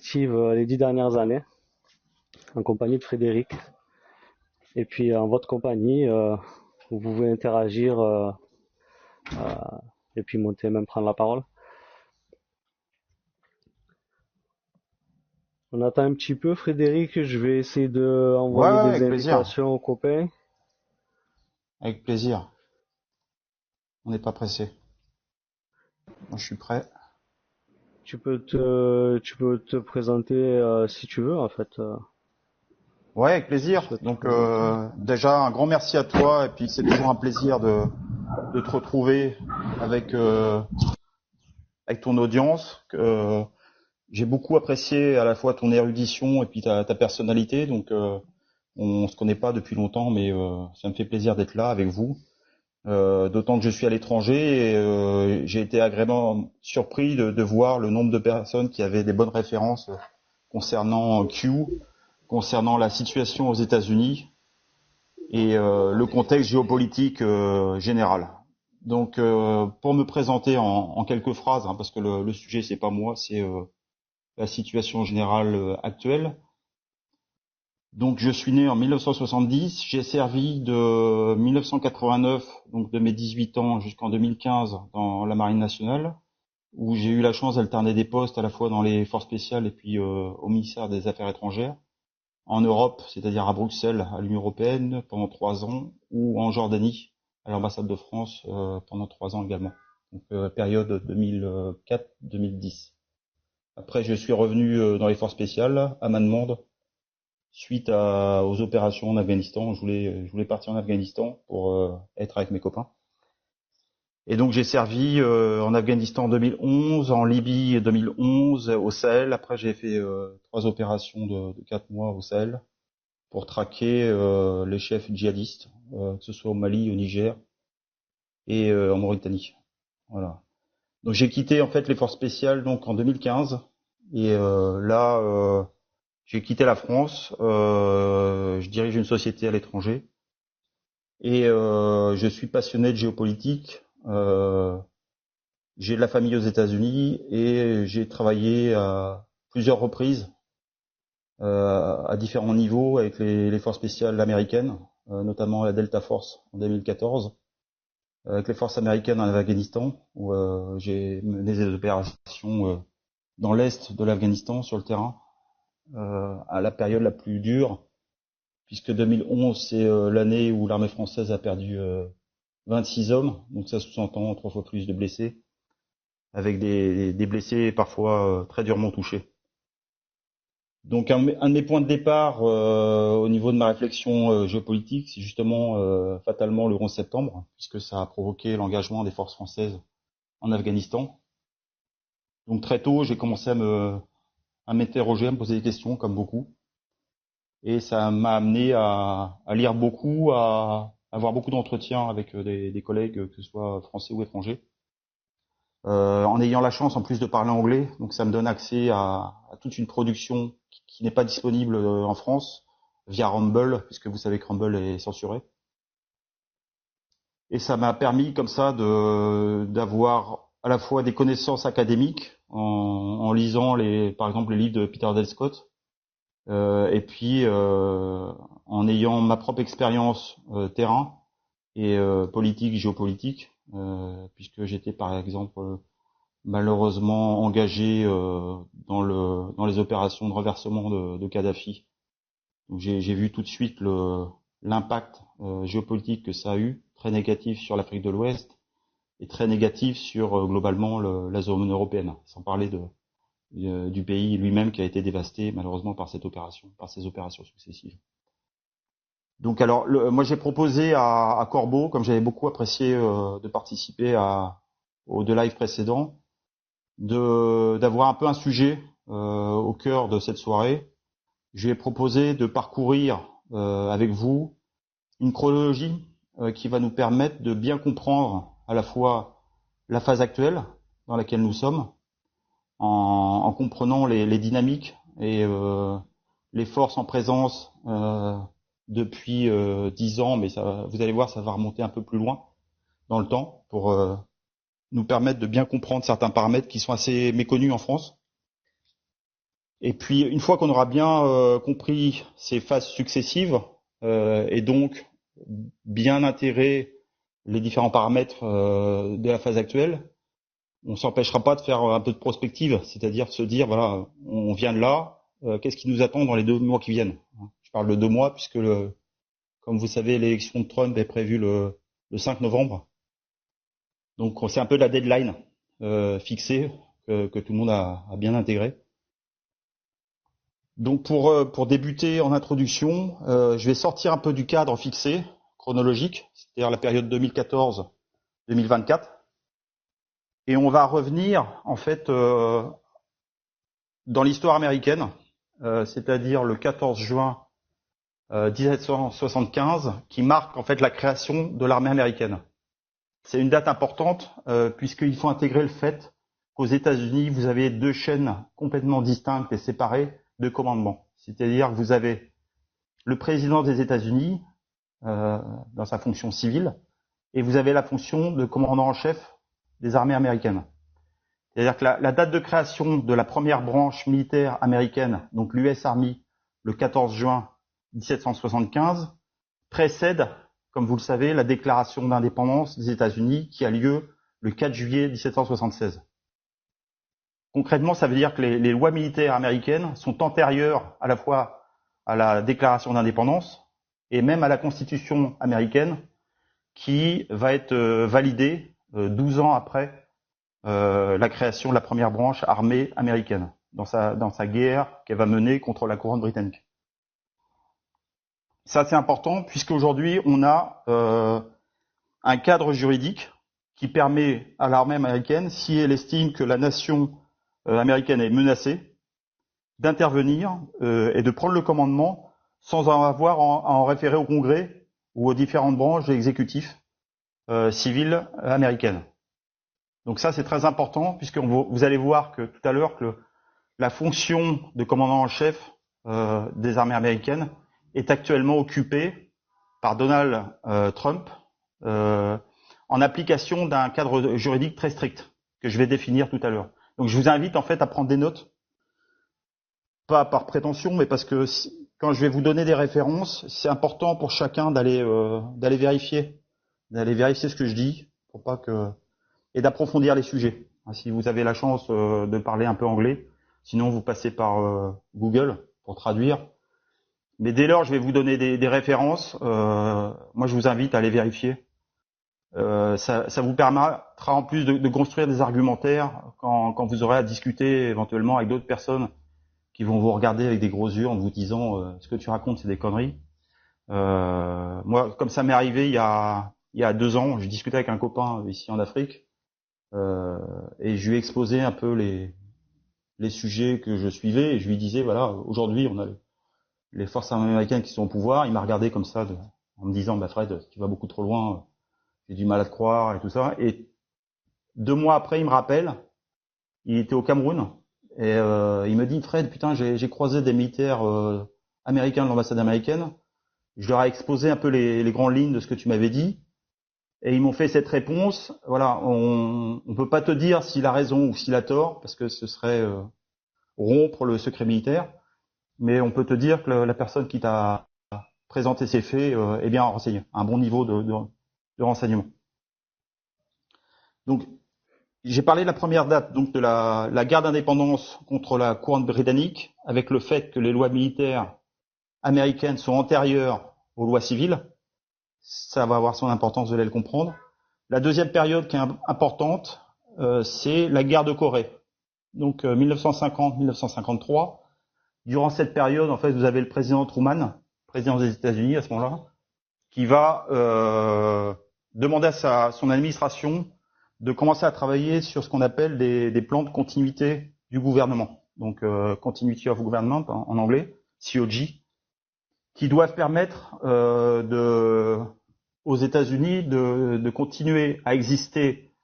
active les 10 dernières années en compagnie de Frédéric. Et puis en votre compagnie, vous pouvez interagir et puis monter, même prendre la parole. On attend un petit peu, Frédéric. Je vais essayer de Ouais, ouais, envoyer ouais, des avec plaisir. invitations aux copains. Avec plaisir. On n'est pas pressé. Moi, je suis prêt. Tu peux te présenter si tu veux, en fait. Ouais, avec Si tu plaisir. souhaites te Donc, présenter. déjà, un grand merci à toi. Et puis, c'est toujours un plaisir de te retrouver avec, avec ton audience. J'ai beaucoup apprécié à la fois ton érudition et puis ta personnalité. Donc, on se connaît pas depuis longtemps, mais ça me fait plaisir d'être là avec vous. D'autant que je suis à l'étranger et j'ai été agréablement surpris de voir le nombre de personnes qui avaient des bonnes références concernant Q, concernant la situation aux États-Unis et le contexte géopolitique général. Donc, pour me présenter en quelques phrases, hein, parce que le sujet c'est pas moi, c'est la situation générale actuelle. Donc je suis né en 1970, j'ai servi de 1989, donc de mes 18 ans jusqu'en 2015 dans la Marine nationale, où j'ai eu la chance d'alterner des postes à la fois dans les forces spéciales et puis au ministère des Affaires étrangères, en Europe, c'est-à-dire à Bruxelles, à l'Union européenne pendant 3 ans, ou en Jordanie, à l'ambassade de France pendant 3 ans également. Donc période 2004-2010. Après je suis revenu dans les forces spéciales à ma demande suite aux opérations en Afghanistan. Je voulais partir en Afghanistan pour être avec mes copains. Et donc j'ai servi en Afghanistan en 2011, en Libye 2011, au Sahel. Après j'ai fait 3 opérations de 4 mois au Sahel pour traquer les chefs djihadistes, que ce soit au Mali, au Niger et en Mauritanie. Voilà. Donc j'ai quitté en fait les forces spéciales donc en 2015 et là j'ai quitté la France. Je dirige une société à l'étranger. Et je suis passionné de géopolitique. J'ai de la famille aux États-Unis et j'ai travaillé à plusieurs reprises à différents niveaux avec les forces spéciales américaines, notamment la Delta Force en 2014, avec les forces américaines en Afghanistan, où j'ai mené des opérations dans l'est de l'Afghanistan sur le terrain, à la période la plus dure, puisque 2011 c'est l'année où l'armée française a perdu 26 hommes, donc ça sous-entend 3 fois plus de blessés, avec des blessés parfois très durement touchés. Donc un de mes points de départ au niveau de ma réflexion géopolitique, c'est justement fatalement le 11 septembre, puisque ça a provoqué l'engagement des forces françaises en Afghanistan. Donc très tôt, j'ai commencé à m'interroger, à me poser des questions, comme beaucoup, et ça m'a amené à lire beaucoup, à avoir beaucoup d'entretiens avec des collègues, que ce soit français ou étrangers. En ayant la chance en plus de parler anglais, donc ça me donne accès à toute une production qui n'est pas disponible en France via Rumble, puisque vous savez que Rumble est censuré. Et ça m'a permis comme ça d'avoir à la fois des connaissances académiques en lisant par exemple les livres de Peter Dale Scott, et puis en ayant ma propre expérience terrain et politique, géopolitique, puisque j'étais par exemple malheureusement engagé dans les opérations de renversement de Kadhafi. Donc j'ai vu tout de suite l'impact géopolitique que ça a eu, très négatif sur l'Afrique de l'Ouest et très négatif sur globalement la zone européenne, sans parler du pays lui-même qui a été dévasté malheureusement par ces opérations successives. Donc alors moi j'ai proposé à Corbeau, comme j'avais beaucoup apprécié de participer aux 2 lives précédents, d'avoir un peu un sujet au cœur de cette soirée. Je vais proposer de parcourir avec vous une chronologie qui va nous permettre de bien comprendre à la fois la phase actuelle dans laquelle nous sommes, en comprenant les dynamiques et les forces en présence depuis 10 ans, mais ça, vous allez voir, ça va remonter un peu plus loin dans le temps pour nous permettre de bien comprendre certains paramètres qui sont assez méconnus en France. Et puis, une fois qu'on aura bien compris ces phases successives, et donc bien intégré les différents paramètres de la phase actuelle, on s'empêchera pas de faire un peu de prospective, c'est-à-dire de se dire, voilà, on vient de là, qu'est-ce qui nous attend dans les 2 mois qui viennent? Je parle de 2 mois puisque, comme vous savez, l'élection de Trump est prévue le 5 novembre. Donc c'est un peu la deadline fixée que tout le monde a bien intégré. Donc pour débuter en introduction, je vais sortir un peu du cadre fixé, chronologique, c'est-à-dire la période 2014-2024. Et on va revenir en fait dans l'histoire américaine, c'est-à-dire le 14 juin 1775, qui marque en fait la création de l'armée américaine. C'est une date importante puisqu'il faut intégrer le fait qu'aux États-Unis, vous avez 2 chaînes complètement distinctes et séparées de commandement. C'est-à-dire que vous avez le président des États-Unis dans sa fonction civile et vous avez la fonction de commandant en chef des armées américaines. C'est-à-dire que la date de création de la première branche militaire américaine, donc l'US Army, le 14 juin 1775, précède, comme vous le savez, la déclaration d'indépendance des États-Unis qui a lieu le 4 juillet 1776. Concrètement, ça veut dire que les lois militaires américaines sont antérieures à la fois à la déclaration d'indépendance et même à la Constitution américaine qui va être validée 12 ans après la création de la première branche armée américaine dans sa guerre qu'elle va mener contre la couronne britannique. Ça, c'est important puisqu'aujourd'hui, on a un cadre juridique qui permet à l'armée américaine, si elle estime que la nation américaine est menacée, d'intervenir et de prendre le commandement sans en avoir à en référer au Congrès ou aux différentes branches de l'exécutif civil américaine. Donc ça, c'est très important puisque vous allez voir que tout à l'heure que la fonction de commandant en chef des armées américaines est actuellement occupée par Donald Trump en application d'un cadre juridique très strict que je vais définir tout à l'heure. Donc je vous invite en fait à prendre des notes, pas par prétention, mais parce que quand je vais vous donner des références, c'est important pour chacun d'aller vérifier ce que je dis pour pas que et d'approfondir les sujets. Si vous avez la chance de parler un peu anglais, sinon vous passez par Google pour traduire. Mais dès lors, je vais vous donner des références. Moi, je vous invite à aller vérifier. Ça vous permettra en plus de construire des argumentaires quand vous aurez à discuter éventuellement avec d'autres personnes qui vont vous regarder avec des gros yeux en vous disant ce que tu racontes, c'est des conneries. Moi, comme ça m'est arrivé il y a 2 ans, je discutais avec un copain ici en Afrique et je lui ai exposé un peu les sujets que je suivais et je lui disais voilà, aujourd'hui on a les forces américaines qui sont au pouvoir. Il m'a regardé comme ça en me disant bah Fred, tu vas beaucoup trop loin, j'ai du mal à te croire et tout ça. Et 2 mois après, il me rappelle, il était au Cameroun et il me dit Fred, putain, j'ai croisé des militaires américains de l'ambassade américaine. Je leur ai exposé un peu les grandes lignes de ce que tu m'avais dit. Et ils m'ont fait cette réponse. Voilà, on peut pas te dire s'il a raison ou s'il a tort, parce que ce serait rompre le secret militaire. Mais on peut te dire que la personne qui t'a présenté ces faits est bien renseignée, un bon niveau de renseignement. Donc, j'ai parlé de la première date, donc de la guerre d'indépendance contre la couronne britannique, avec le fait que les lois militaires américaines sont antérieures aux lois civiles. Ça va avoir son importance, vous allez le comprendre. La deuxième période qui est importante, c'est la guerre de Corée. Donc 1950-1953. Durant cette période, en fait, vous avez le président Truman, président des États-Unis à ce moment-là, qui va demander à son administration de commencer à travailler sur ce qu'on appelle des plans de continuité du gouvernement. Donc Continuity of Government en anglais, COG, qui doivent permettre aux États-Unis de continuer à exister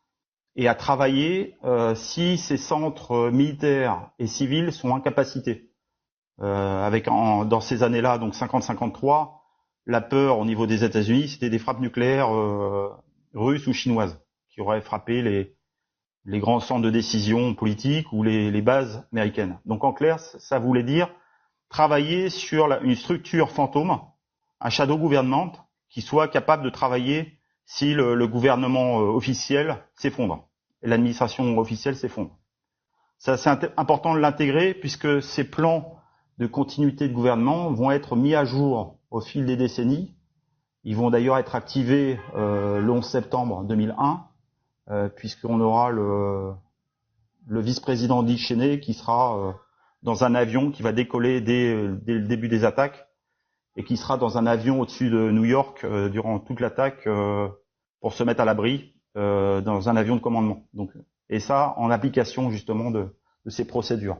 et à travailler si ces centres militaires et civils sont incapacités. Dans ces années-là, donc 50-53, la peur au niveau des États-Unis, c'était des frappes nucléaires russes ou chinoises qui auraient frappé les grands centres de décision politique ou les bases américaines. Donc en clair, ça voulait dire travailler sur une structure fantôme, un shadow government, qui soit capable de travailler si le gouvernement officiel s'effondre, et l'administration officielle s'effondre. Ça, c'est important de l'intégrer puisque ces plans de continuité de gouvernement vont être mis à jour au fil des décennies. Ils vont d'ailleurs être activés le 11 septembre 2001, puisqu'on aura le vice-président Dick Cheney qui sera dans un avion qui va décoller dès le début des attaques et qui sera dans un avion au-dessus de New York durant toute l'attaque pour se mettre à l'abri dans un avion de commandement. Donc, et ça en application justement de ces procédures.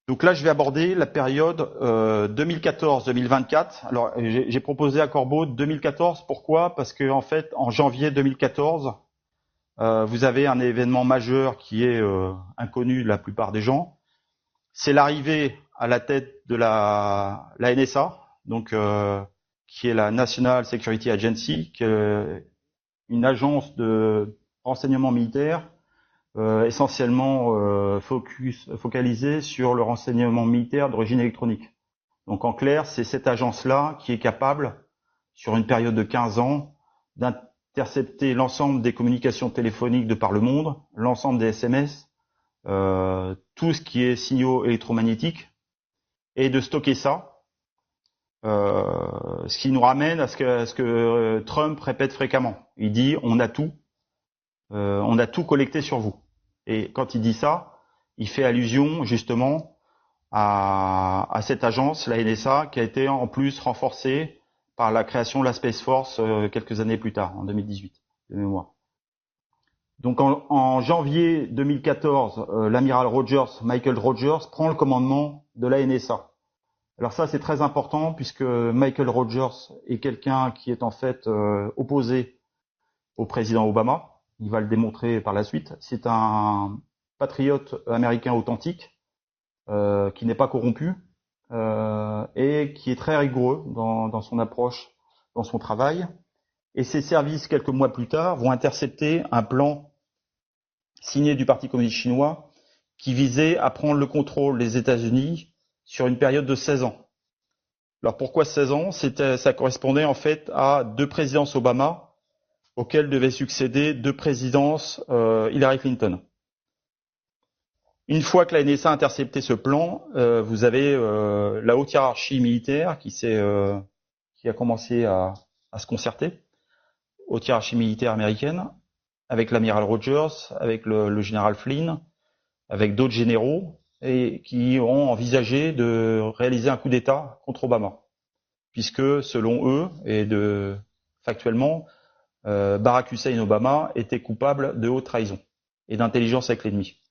Donc là, je vais aborder la période 2014-2024. Alors, j'ai proposé à Corbeau 2014. Pourquoi? Parce que en fait, en janvier 2014, vous avez un événement majeur qui est inconnu de la plupart des gens. C'est l'arrivée à la tête de la NSA, donc qui est la National Security Agency, qui est une agence de renseignement militaire essentiellement focalisée sur le renseignement militaire d'origine électronique. Donc en clair, c'est cette agence-là qui est capable, sur une période de 15 ans, d'intercepter l'ensemble des communications téléphoniques de par le monde, l'ensemble des SMS, tout ce qui est signaux électromagnétiques, et de stocker ça, ce qui nous ramène à ce que Trump répète fréquemment. Il dit on a tout collecté sur vous. Et quand il dit ça, il fait allusion justement à cette agence, la NSA, qui a été en plus renforcée par la création de la Space Force quelques années plus tard, en 2018, de mémoire. Donc en janvier 2014, l'amiral Michael Rogers, prend le commandement de la NSA. Alors ça, c'est très important puisque Michael Rogers est quelqu'un qui est en fait opposé au président Obama. Il va le démontrer par la suite. C'est un patriote américain authentique qui n'est pas corrompu et qui est très rigoureux dans son approche, dans son travail. Et ses services, quelques mois plus tard, vont intercepter un plan signé du Parti communiste chinois qui visait à prendre le contrôle des États-Unis sur une période de 16 ans. Alors pourquoi 16 ans? Ça correspondait en fait à 2 présidences Obama auxquelles devaient succéder 2 présidences Hillary Clinton. Une fois que la NSA a intercepté ce plan, vous avez la haute hiérarchie militaire qui a commencé à se concerter, haute hiérarchie militaire américaine, avec l'amiral Rogers, avec le général Flynn, avec d'autres généraux, et qui ont envisagé de réaliser un coup d'État contre Obama, puisque selon eux, et factuellement, Barack Hussein Obama était coupable de haute trahison et d'intelligence avec l'ennemi.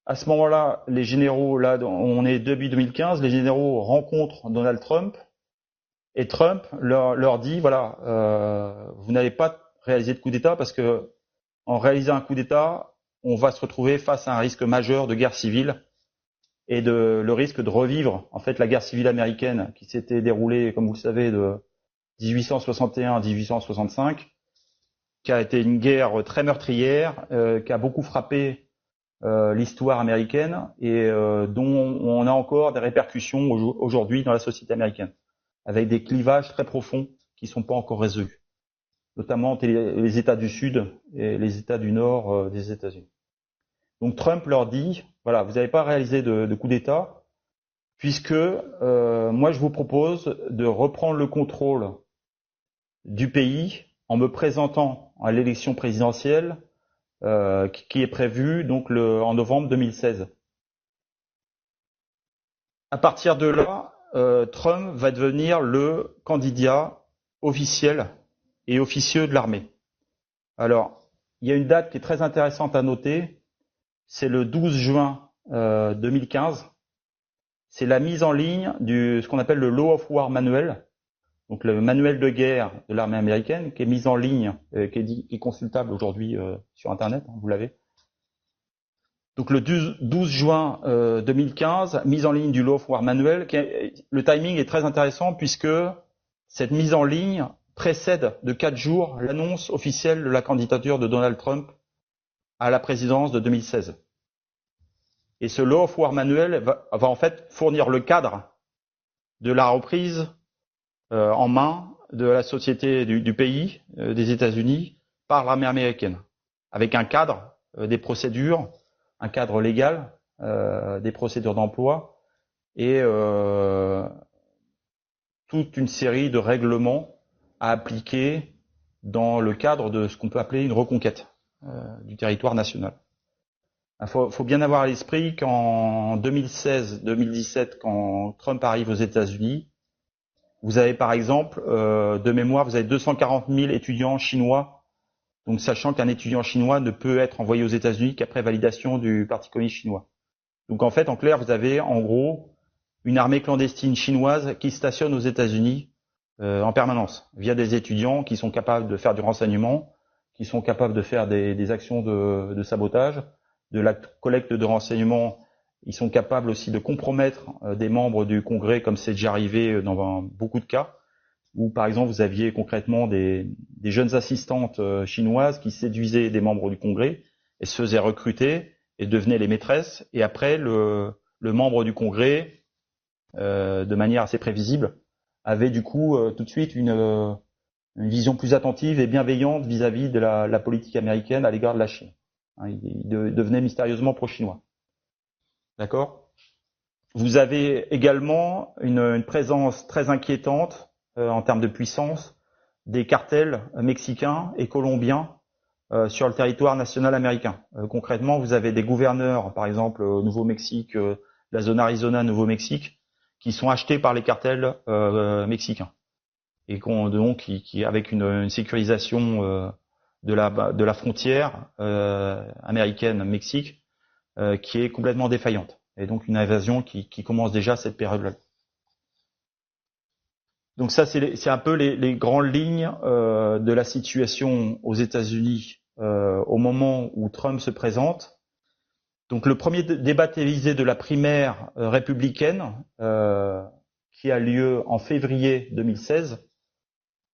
À ce moment-là, les généraux, là, on est début 2015, les généraux rencontrent Donald Trump et Trump leur dit, voilà, vous n'allez pas réaliser de coup d'État parce que en réalisant un coup d'État, on va se retrouver face à un risque majeur de guerre civile et le risque de revivre en fait la guerre civile américaine qui s'était déroulée, comme vous le savez, de 1861 à 1865, qui a été une guerre très meurtrière, qui a beaucoup frappé l'histoire américaine et dont on a encore des répercussions aujourd'hui dans la société américaine, avec des clivages très profonds qui sont pas encore résolus, notamment entre les États du Sud et les États du Nord des États-Unis. Donc Trump leur dit, voilà, vous n'avez pas réalisé de coup d'État, puisque moi je vous propose de reprendre le contrôle du pays en me présentant à l'élection présidentielle qui est prévue donc en novembre 2016. À partir de là, Trump va devenir le candidat officiel et officieux de l'armée. Alors, il y a une date qui est très intéressante à noter, c'est le 12 juin 2015. C'est la mise en ligne ce qu'on appelle le Law of War Manual, donc le manuel de guerre de l'armée américaine, qui est mis en ligne, qui est consultable aujourd'hui sur Internet, vous l'avez. Donc le 12 juin 2015, mise en ligne du Law of War Manual. Le timing est très intéressant puisque cette mise en ligne précède de 4 jours l'annonce officielle de la candidature de Donald Trump à la présidence de 2016. Et ce Law of War Manual va en fait fournir le cadre de la reprise en main de la société du pays, des États-Unis, par l'armée américaine, avec un cadre des procédures, un cadre légal, des procédures d'emploi et toute une série de règlements à appliquer dans le cadre de ce qu'on peut appeler une reconquête du territoire national. Il faut bien avoir à l'esprit qu'en 2016-2017, quand Trump arrive aux États-Unis, vous avez par exemple, de mémoire, vous avez 240 000 étudiants chinois. Donc, sachant qu'un étudiant chinois ne peut être envoyé aux États-Unis qu'après validation du Parti communiste chinois. Donc, en fait, en clair, vous avez en gros une armée clandestine chinoise qui stationne aux États-Unis en permanence, via des étudiants qui sont capables de faire du renseignement, qui sont capables de faire des actions de sabotage, de la collecte de renseignements. Ils sont capables aussi de compromettre des membres du Congrès, comme c'est déjà arrivé dans beaucoup de cas, où par exemple vous aviez concrètement des jeunes assistantes chinoises qui séduisaient des membres du Congrès et se faisaient recruter et devenaient les maîtresses. Et après, le membre du Congrès, de manière assez prévisible, avait du coup tout de suite une vision plus attentive et bienveillante vis-à-vis de la politique américaine à l'égard de la Chine. Il devenait mystérieusement pro-chinois. D'accord ? Vous avez également une présence très inquiétante en termes de puissance des cartels mexicains et colombiens sur le territoire national américain. Concrètement, vous avez des gouverneurs, par exemple au Nouveau-Mexique, la zone Arizona, Nouveau-Mexique, qui sont achetés par les cartels mexicains et qui avec une sécurisation de la frontière américaine-Mexique qui est complètement défaillante. Et donc une invasion qui commence déjà à cette période-là. Donc ça, c'est un peu les grandes lignes de la situation aux États-Unis au moment où Trump se présente. Donc le premier débat télévisé de la primaire républicaine qui a lieu en février 2016,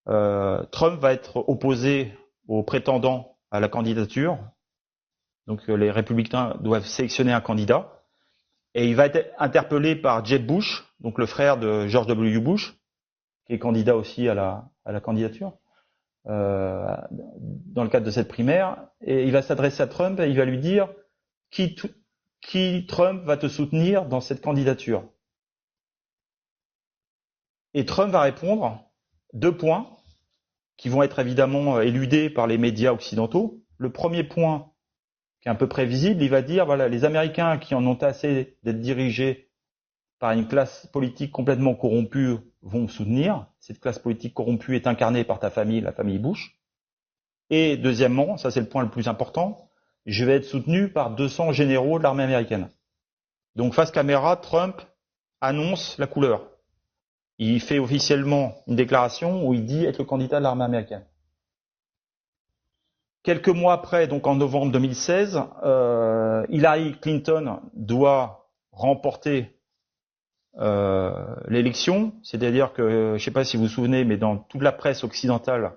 Trump va être opposé aux prétendants à la candidature. Donc les républicains doivent sélectionner un candidat. Et il va être interpellé par Jeb Bush, donc le frère de George W. Bush, qui est candidat aussi à la candidature, dans le cadre de cette primaire. Et il va s'adresser à Trump et il va lui dire qui Trump va te soutenir dans cette candidature. Et Trump va répondre 2 points qui vont être évidemment éludés par les médias occidentaux. Le premier point, qui est un peu prévisible, il va dire, voilà, les Américains qui en ont assez d'être dirigés par une classe politique complètement corrompue vont me soutenir. Cette classe politique corrompue est incarnée par ta famille, la famille Bush. Et deuxièmement, ça c'est le point le plus important, je vais être soutenu par 200 généraux de l'armée américaine. Donc face caméra, Trump annonce la couleur. Il fait officiellement une déclaration où il dit être le candidat de l'armée américaine. Quelques mois après, donc en novembre 2016, Hillary Clinton doit remporter l'élection. C'est-à-dire que, je ne sais pas si vous vous souvenez, mais dans toute la presse occidentale,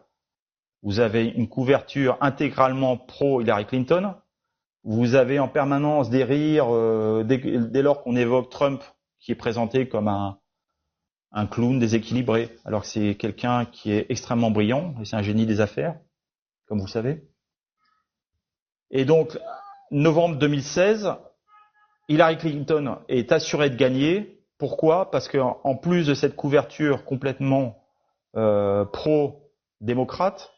vous avez une couverture intégralement pro-Hillary Clinton. Vous avez en permanence des rires dès lors qu'on évoque Trump, qui est présenté comme un clown déséquilibré, alors que c'est quelqu'un qui est extrêmement brillant, et c'est un génie des affaires, comme vous le savez. Et donc, novembre 2016, Hillary Clinton est assurée de gagner. Pourquoi ? Parce qu'en plus de cette couverture complètement pro-démocrate,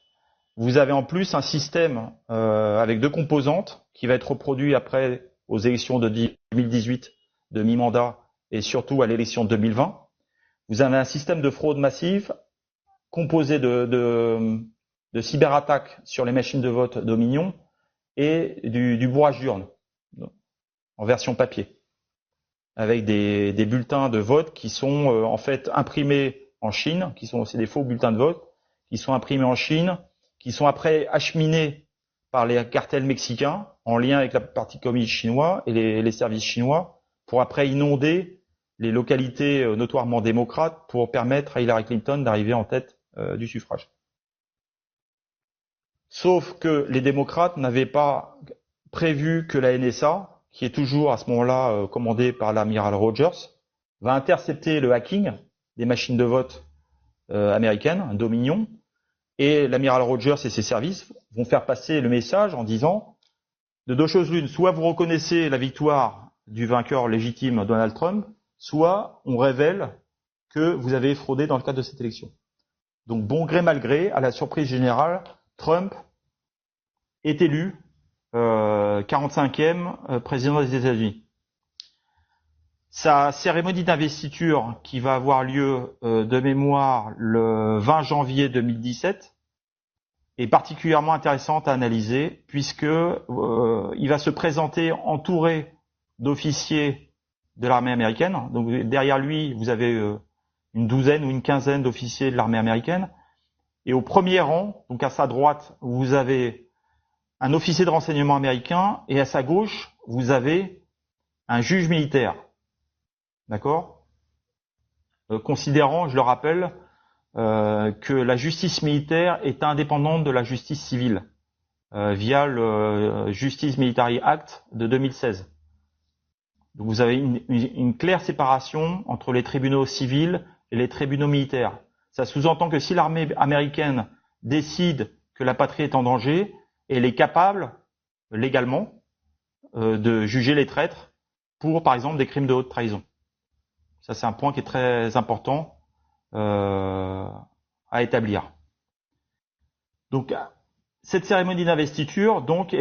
vous avez en plus un système avec 2 composantes qui va être reproduit après aux élections de 2018 de mi-mandat et surtout à l'élection de 2020. Vous avez un système de fraude massive composé de cyberattaques sur les machines de vote Dominion et du bourrage d'urnes en version papier, avec des bulletins de vote qui sont en fait imprimés en Chine, qui sont aussi des faux bulletins de vote, qui sont imprimés en Chine, qui sont après acheminés par les cartels mexicains en lien avec la partie communiste chinois et les services chinois, pour après inonder les localités notoirement démocrates pour permettre à Hillary Clinton d'arriver en tête du suffrage. Sauf que les démocrates n'avaient pas prévu que la NSA, qui est toujours à ce moment-là commandée par l'amiral Rogers, va intercepter le hacking des machines de vote américaines, Dominion, et l'amiral Rogers et ses services vont faire passer le message en disant de deux choses l'une, soit vous reconnaissez la victoire du vainqueur légitime Donald Trump, soit on révèle que vous avez fraudé dans le cadre de cette élection. Donc bon gré mal gré, à la surprise générale, Trump est élu 45e président des États-Unis. Sa cérémonie d'investiture qui va avoir lieu de mémoire le 20 janvier 2017 est particulièrement intéressante à analyser puisque il va se présenter entouré d'officiers de l'armée américaine. Donc derrière lui, vous avez une douzaine ou une quinzaine d'officiers de l'armée américaine. Et au premier rang, donc à sa droite, vous avez un officier de renseignement américain et à sa gauche, vous avez un juge militaire. D'accord ? Considérant, je le rappelle, que la justice militaire est indépendante de la justice civile via le Justice Military Act de 2016. Donc vous avez une claire séparation entre les tribunaux civils et les tribunaux militaires. Ça sous-entend que si l'armée américaine décide que la patrie est en danger, elle est capable, légalement, de juger les traîtres pour, par exemple, des crimes de haute trahison. Ça, c'est un point qui est très important à établir. Donc, cette cérémonie d'investiture, donc,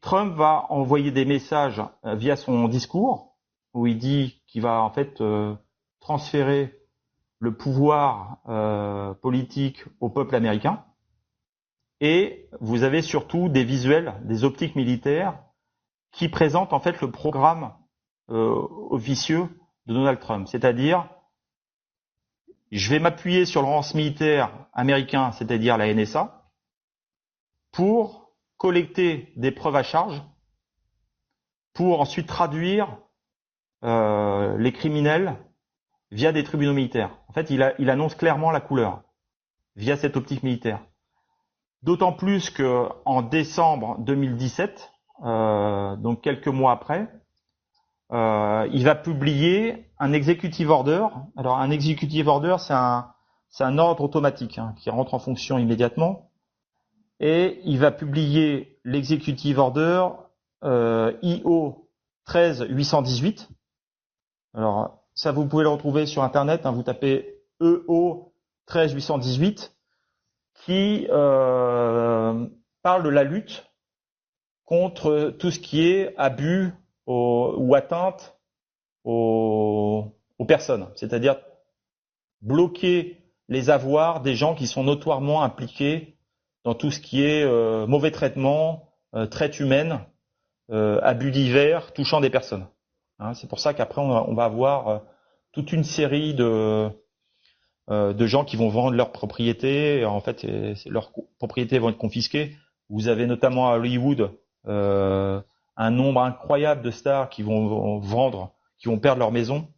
Trump va envoyer des messages via son discours où il dit qu'il va en fait transférer le pouvoir politique au peuple américain. Et vous avez surtout des visuels, des optiques militaires qui présentent en fait le programme officieux de Donald Trump. C'est-à-dire, je vais m'appuyer sur le lance militaire américain, c'est-à-dire la NSA, pour collecter des preuves à charge, pour ensuite traduire les criminels via des tribunaux militaires. En fait, il annonce clairement la couleur via cette optique militaire. D'autant plus que en décembre 2017, donc quelques mois après, il va publier un executive order. Alors un executive order, c'est un ordre automatique qui rentre en fonction immédiatement. Et il va publier l'executive order IO 13818. Alors ça, vous pouvez le retrouver sur Internet. Vous tapez EO 13818 qui parle de la lutte contre tout ce qui est abus ou atteinte aux personnes, c'est-à-dire bloquer les avoirs des gens qui sont notoirement impliqués dans tout ce qui est mauvais traitement, traite humaine, abus divers touchant des personnes. C'est pour ça qu'après on va avoir toute une série de gens qui vont vendre leurs propriétés. En fait, leurs propriétés vont être confisquées. Vous avez notamment à Hollywood un nombre incroyable de stars qui vont vendre, qui vont perdre leur maison.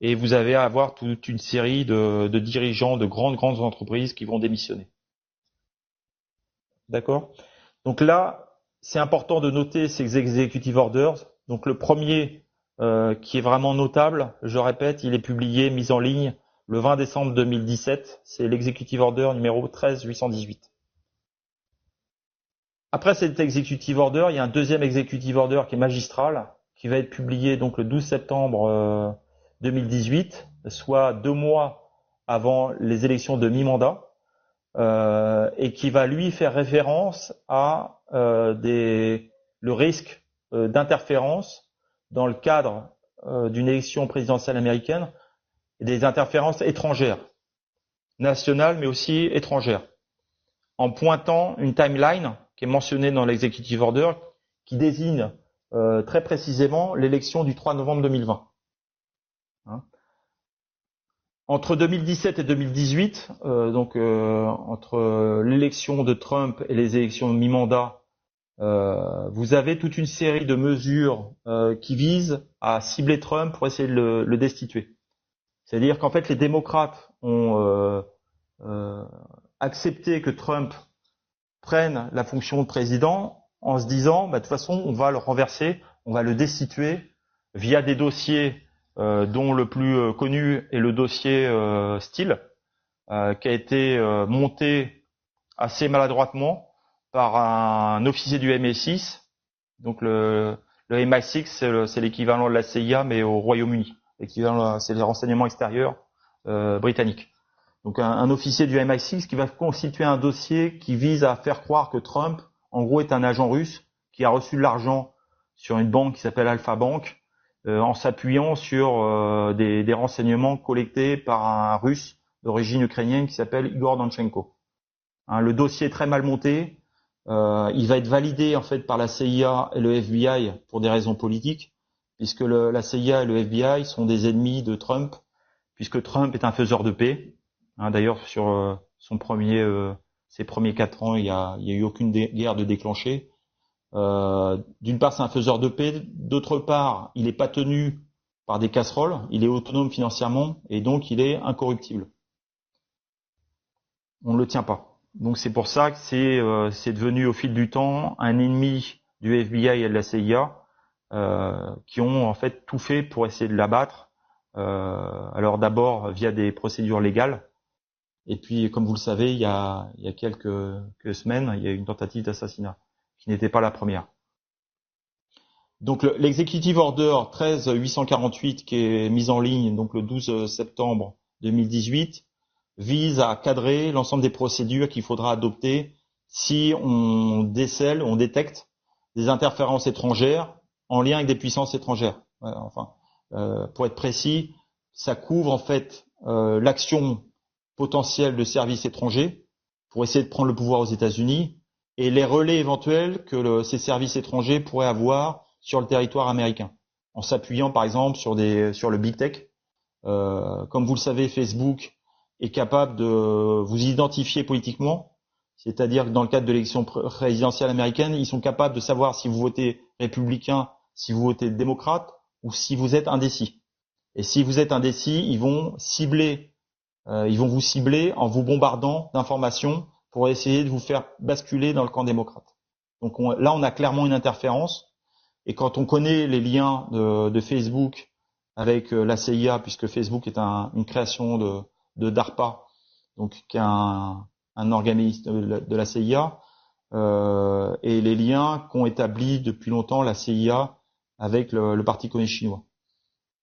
Et vous allez avoir toute une série de dirigeants de grandes entreprises qui vont démissionner. D'accord ? Donc là, c'est important de noter ces executive orders. Donc le premier qui est vraiment notable, je répète, il est publié, mis en ligne le 20 décembre 2017. C'est l'executive order numéro 13818. Après cet executive order, il y a un deuxième executive order qui est magistral, qui va être publié donc le 12 septembre 2018, soit 2 mois avant les élections de mi-mandat, et qui va lui faire référence à le risque d'interférence dans le cadre d'une élection présidentielle américaine, et des interférences étrangères, nationales mais aussi étrangères, en pointant une timeline qui est mentionnée dans l'executive order, qui désigne très précisément l'élection du 3 novembre 2020. Entre 2017 et 2018, entre l'élection de Trump et les élections de mi-mandat, vous avez toute une série de mesures qui visent à cibler Trump pour essayer de le destituer. C'est-à-dire qu'en fait, les démocrates ont accepté que Trump prenne la fonction de président en se disant, de toute façon, on va le renverser, on va le destituer via des dossiers dont le plus connu est le dossier Steele, qui a été monté assez maladroitement par un officier du MI6. Donc le MI6, c'est l'équivalent de la CIA, mais au Royaume-Uni. L'équivalent, c'est les renseignements extérieurs britanniques. Donc un officier du MI6 qui va constituer un dossier qui vise à faire croire que Trump, en gros, est un agent russe qui a reçu de l'argent sur une banque qui s'appelle Alpha Bank, en s'appuyant sur des renseignements collectés par un Russe d'origine ukrainienne qui s'appelle Igor Danchenko. Le dossier est très mal monté. Il va être validé en fait par la CIA et le FBI pour des raisons politiques, puisque la CIA et le FBI sont des ennemis de Trump, puisque Trump est un faiseur de paix. D'ailleurs, sur ses premiers 4 ans, il y a eu aucune guerre de déclencher. D'une part, c'est un faiseur de paix. D'autre part, il n'est pas tenu par des casseroles. Il est autonome financièrement et donc il est incorruptible. On ne le tient pas. Donc c'est pour ça que c'est devenu au fil du temps un ennemi du FBI et de la CIA qui ont en fait tout fait pour essayer de l'abattre. Alors d'abord via des procédures légales. Et puis, comme vous le savez, il y a quelques semaines, il y a eu une tentative d'assassinat, qui n'était pas la première. Donc, l'executive order 13848, qui est mise en ligne donc le 12 septembre 2018, vise à cadrer l'ensemble des procédures qu'il faudra adopter si on détecte des interférences étrangères en lien avec des puissances étrangères. Pour être précis, ça couvre en fait l'action potentiel de services étrangers pour essayer de prendre le pouvoir aux États-Unis et les relais éventuels que ces services étrangers pourraient avoir sur le territoire américain, en s'appuyant par exemple sur le big tech. Comme vous le savez, Facebook est capable de vous identifier politiquement, c'est-à-dire que dans le cadre de l'élection présidentielle américaine, ils sont capables de savoir si vous votez républicain, si vous votez démocrate ou si vous êtes indécis. Et si vous êtes indécis, ils vont vous cibler en vous bombardant d'informations pour essayer de vous faire basculer dans le camp démocrate. Donc là, on a clairement une interférence. Et quand on connaît les liens de Facebook avec la CIA, puisque Facebook est une création de DARPA, donc qui est un organisme de la CIA, et les liens qu'ont établis depuis longtemps la CIA avec le Parti communiste chinois.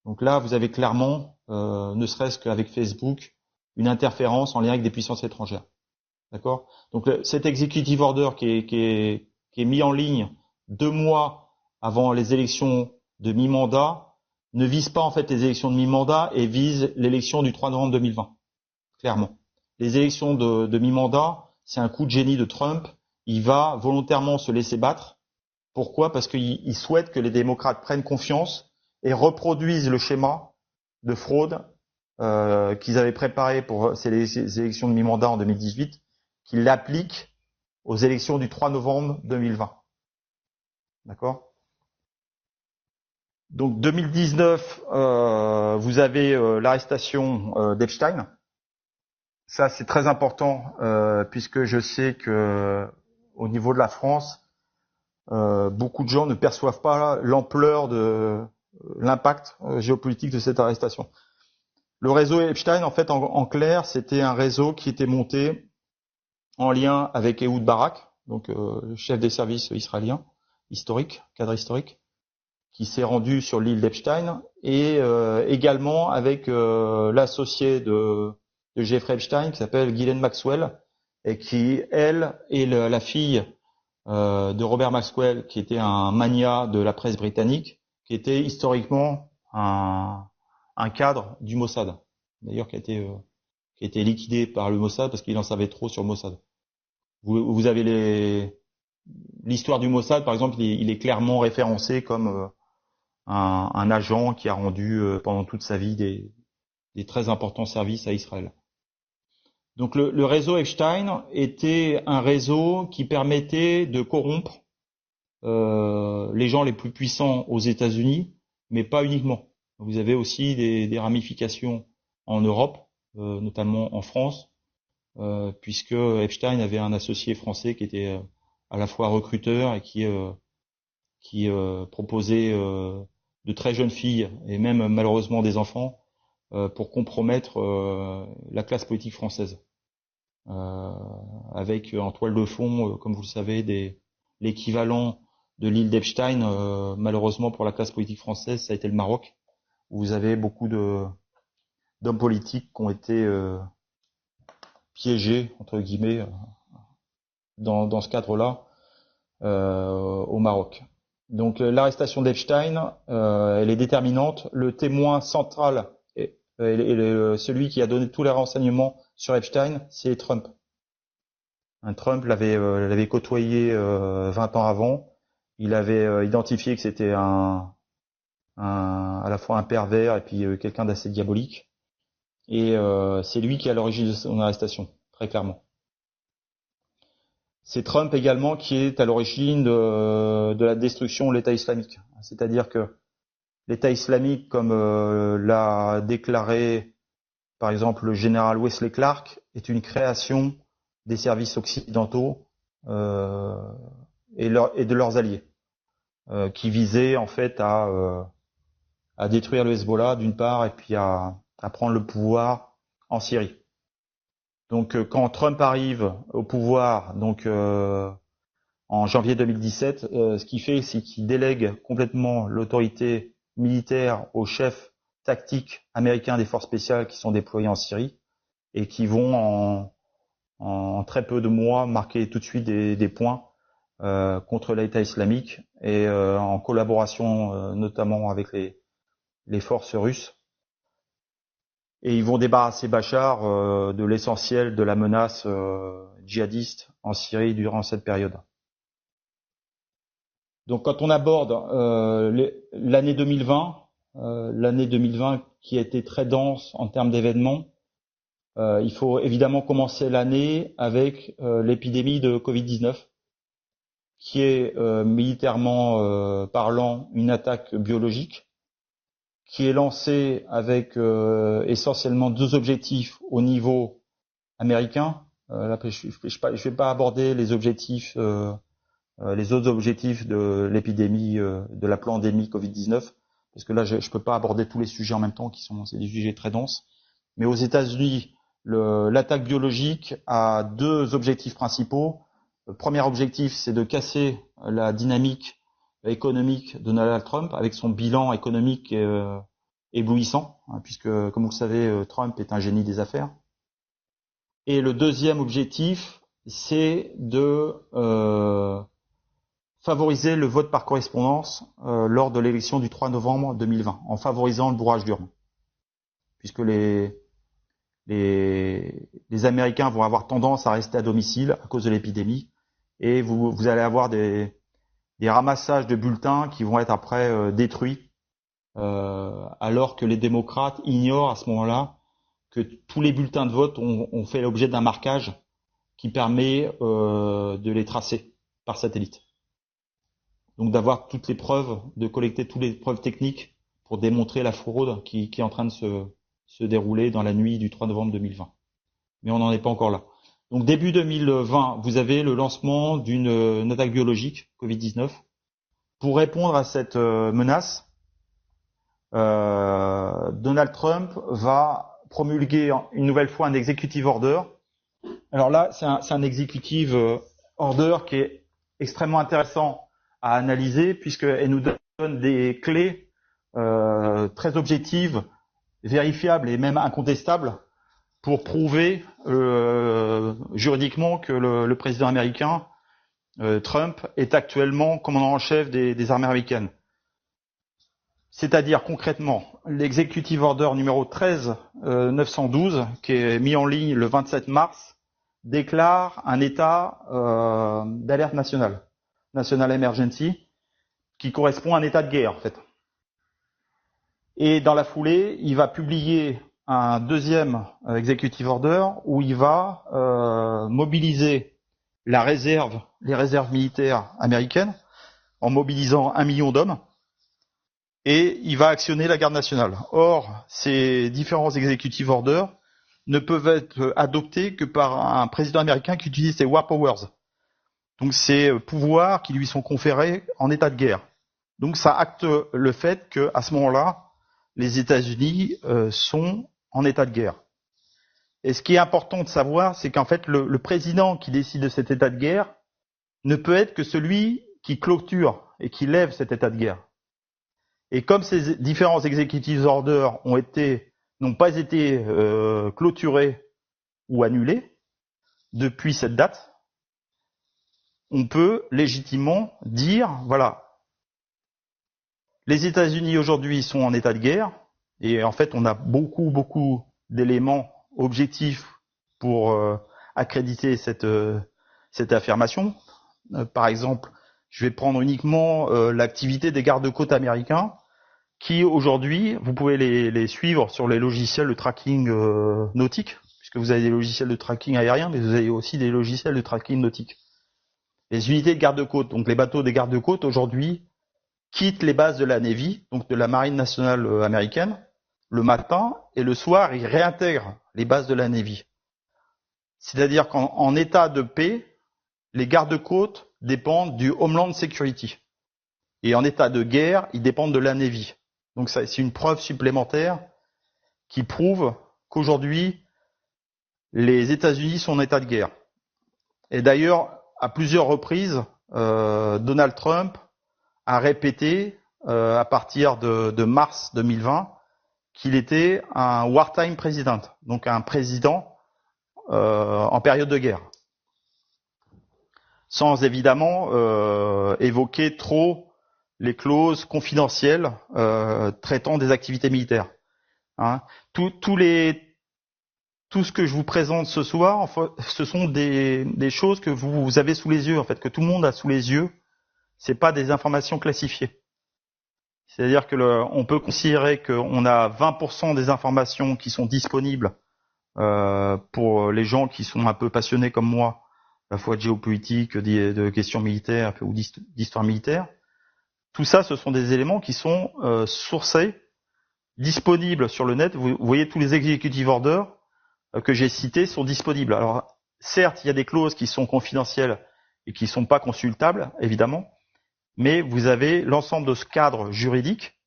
Donc là, vous avez clairement, ne serait-ce qu'avec Facebook, une interférence en lien avec des puissances étrangères. D'accord? Donc cet executive order qui est mis en ligne 2 mois avant les élections de mi-mandat ne vise pas en fait les élections de mi-mandat et vise l'élection du 3 novembre 2020. Clairement. Les élections de mi-mandat, c'est un coup de génie de Trump. Il va volontairement se laisser battre. Pourquoi? Parce qu'il souhaite que les démocrates prennent confiance et reproduisent le schéma de fraude qu'ils avaient préparé pour ces élections de mi-mandat en 2018, qu'ils l'appliquent aux élections du 3 novembre 2020. D'accord? Donc 2019, vous avez l'arrestation d'Epstein. Ça, c'est très important puisque je sais que au niveau de la France, beaucoup de gens ne perçoivent pas l'ampleur de l'impact géopolitique de cette arrestation. Le réseau Epstein, en fait, en clair, c'était un réseau qui était monté en lien avec Ehud Barak, donc chef des services israéliens, cadre historique, qui s'est rendu sur l'île d'Epstein, et également avec l'associé de Jeffrey Epstein, qui s'appelle Ghislaine Maxwell, et qui, elle, est la fille de Robert Maxwell, qui était un magnat de la presse britannique, qui était historiquement un cadre du Mossad, d'ailleurs qui a été liquidé par le Mossad parce qu'il en savait trop sur le Mossad. Vous avez l'histoire du Mossad, par exemple, il est clairement référencé comme un agent qui a rendu pendant toute sa vie des très importants services à Israël. Donc le réseau Epstein était un réseau qui permettait de corrompre les gens les plus puissants aux États-Unis, mais pas uniquement. Vous avez aussi des ramifications en Europe, notamment en France, puisque Epstein avait un associé français qui était à la fois recruteur et qui proposait de très jeunes filles et même malheureusement des enfants pour compromettre la classe politique française. Avec en toile de fond, comme vous le savez, l'équivalent de l'île d'Epstein, malheureusement pour la classe politique française, ça a été le Maroc, où vous avez beaucoup d'hommes politiques qui ont été piégés, entre guillemets, dans ce cadre-là, au Maroc. Donc l'arrestation d'Epstein, elle est déterminante. Le témoin central et celui qui a donné tous les renseignements sur Epstein, c'est Trump. Trump l'avait côtoyé 20 ans avant. Il avait identifié que c'était à la fois un pervers et puis quelqu'un d'assez diabolique. Et c'est lui qui est à l'origine de son arrestation, très clairement. C'est Trump également qui est à l'origine de la destruction de l'État islamique. C'est-à-dire que l'État islamique, comme l'a déclaré par exemple le général Wesley Clark, est une création des services occidentaux et de leurs alliés, qui visaient en fait à détruire le Hezbollah d'une part et puis à prendre le pouvoir en Syrie. Donc quand Trump arrive au pouvoir, donc en janvier 2017, ce qu'il fait, c'est qu'il délègue complètement l'autorité militaire aux chefs tactiques américains des forces spéciales qui sont déployés en Syrie et qui vont en très peu de mois marquer tout de suite des points contre l'État islamique et en collaboration notamment avec les forces russes. Et ils vont débarrasser Bachar de l'essentiel de la menace djihadiste en Syrie durant cette période. Donc quand on aborde l'année 2020 qui a été très dense en termes d'événements, il faut évidemment commencer l'année avec l'épidémie de Covid-19, qui est militairement parlant une attaque biologique, qui est lancée avec essentiellement deux objectifs au niveau américain. Là, je vais pas aborder les objectifs, les autres objectifs de l'épidémie, de la pandémie Covid-19, parce que là, je peux pas aborder tous les sujets en même temps, c'est des sujets très denses. Mais aux États-Unis, l'attaque biologique a deux objectifs principaux. Le premier objectif, c'est de casser la dynamique économique de Donald Trump avec son bilan économique éblouissant, puisque, comme vous le savez, Trump est un génie des affaires. Et le deuxième objectif, c'est de favoriser le vote par correspondance lors de l'élection du 3 novembre 2020, en favorisant le bourrage d'urne, puisque les Américains vont avoir tendance à rester à domicile à cause de l'épidémie, et vous allez avoir des ramassages de bulletins qui vont être après détruits, alors que les démocrates ignorent à ce moment-là que tous les bulletins de vote ont fait l'objet d'un marquage qui permet de les tracer par satellite. Donc d'avoir toutes les preuves, de collecter toutes les preuves techniques pour démontrer la fraude qui est en train de se dérouler dans la nuit du 3 novembre 2020. Mais on n'en est pas encore là. Donc début 2020, vous avez le lancement d'une attaque biologique, Covid-19. Pour répondre à cette menace, Donald Trump va promulguer une nouvelle fois un executive order. Alors là, c'est un executive order qui est extrêmement intéressant à analyser, puisqu'elle nous donne des clés très objectives, vérifiables et même incontestables pour prouver juridiquement que le président américain Trump est actuellement commandant en chef des armées américaines. C'est-à-dire concrètement, l'executive order numéro 13912, qui est mis en ligne le 27 mars, déclare un état d'alerte nationale, national emergency, qui correspond à un état de guerre en fait. Et dans la foulée, il va publier un deuxième executive order où il va mobiliser les réserves militaires américaines en mobilisant 1 million d'hommes, et il va actionner la garde nationale. Or, ces différents executive orders ne peuvent être adoptés que par un président américain qui utilise ses war powers. Donc ces pouvoirs qui lui sont conférés en état de guerre. Donc ça acte le fait qu'à ce moment-là, les États-Unis sont en état de guerre. Et ce qui est important de savoir, c'est qu'en fait, le président qui décide de cet état de guerre ne peut être que celui qui clôture et qui lève cet état de guerre. Et comme ces différents executive orders n'ont pas été clôturés ou annulés depuis cette date, on peut légitimement dire, voilà, les États-Unis aujourd'hui sont en état de guerre, et en fait on a beaucoup d'éléments objectifs pour accréditer cette affirmation. Par exemple, je vais prendre uniquement l'activité des gardes-côtes américains, qui aujourd'hui, vous pouvez les suivre sur les logiciels de tracking nautique, puisque vous avez des logiciels de tracking aérien, mais vous avez aussi des logiciels de tracking nautique. Les unités de garde-côtes, donc les bateaux des garde-côtes aujourd'hui, quittent les bases de la Navy, donc de la Marine nationale américaine, le matin, et le soir, ils réintègrent les bases de la Navy. C'est-à-dire qu'en état de paix, les gardes-côtes dépendent du Homeland Security. Et en état de guerre, ils dépendent de la Navy. Donc c'est une preuve supplémentaire qui prouve qu'aujourd'hui, les États-Unis sont en état de guerre. Et d'ailleurs, à plusieurs reprises, Donald Trump a répété, à partir de mars 2020, qu'il était un wartime president, donc un président en période de guerre. Sans évidemment évoquer trop les clauses confidentielles traitant des activités militaires. Hein. Tout ce que je vous présente ce soir, en fait, ce sont des choses que vous avez sous les yeux, en fait, que tout le monde a sous les yeux. C'est pas des informations classifiées. C'est-à-dire que on peut considérer qu'on a 20% des informations qui sont disponibles pour les gens qui sont un peu passionnés comme moi, à la fois de géopolitique, de questions militaires ou d'histoire militaire. Tout ça, ce sont des éléments qui sont sourcés, disponibles sur le net. Vous voyez, tous les executive orders que j'ai cités sont disponibles. Alors, certes, il y a des clauses qui sont confidentielles et qui ne sont pas consultables, évidemment, mais vous avez l'ensemble de ce cadre juridique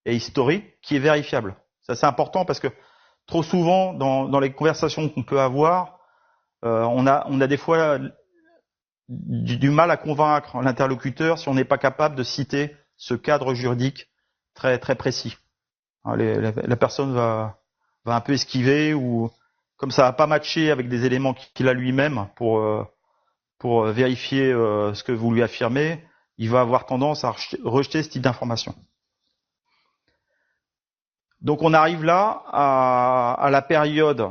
et historique qui est vérifiable. Ça, c'est important parce que trop souvent, dans les conversations qu'on peut avoir, on a des fois du mal à convaincre l'interlocuteur si on n'est pas capable de citer ce cadre juridique très très précis. La personne va un peu esquiver, ou comme ça va pas matcher avec des éléments qu'il a lui-même pour vérifier ce que vous lui affirmez, il va avoir tendance à rejeter ce type d'information. Donc on arrive là à la période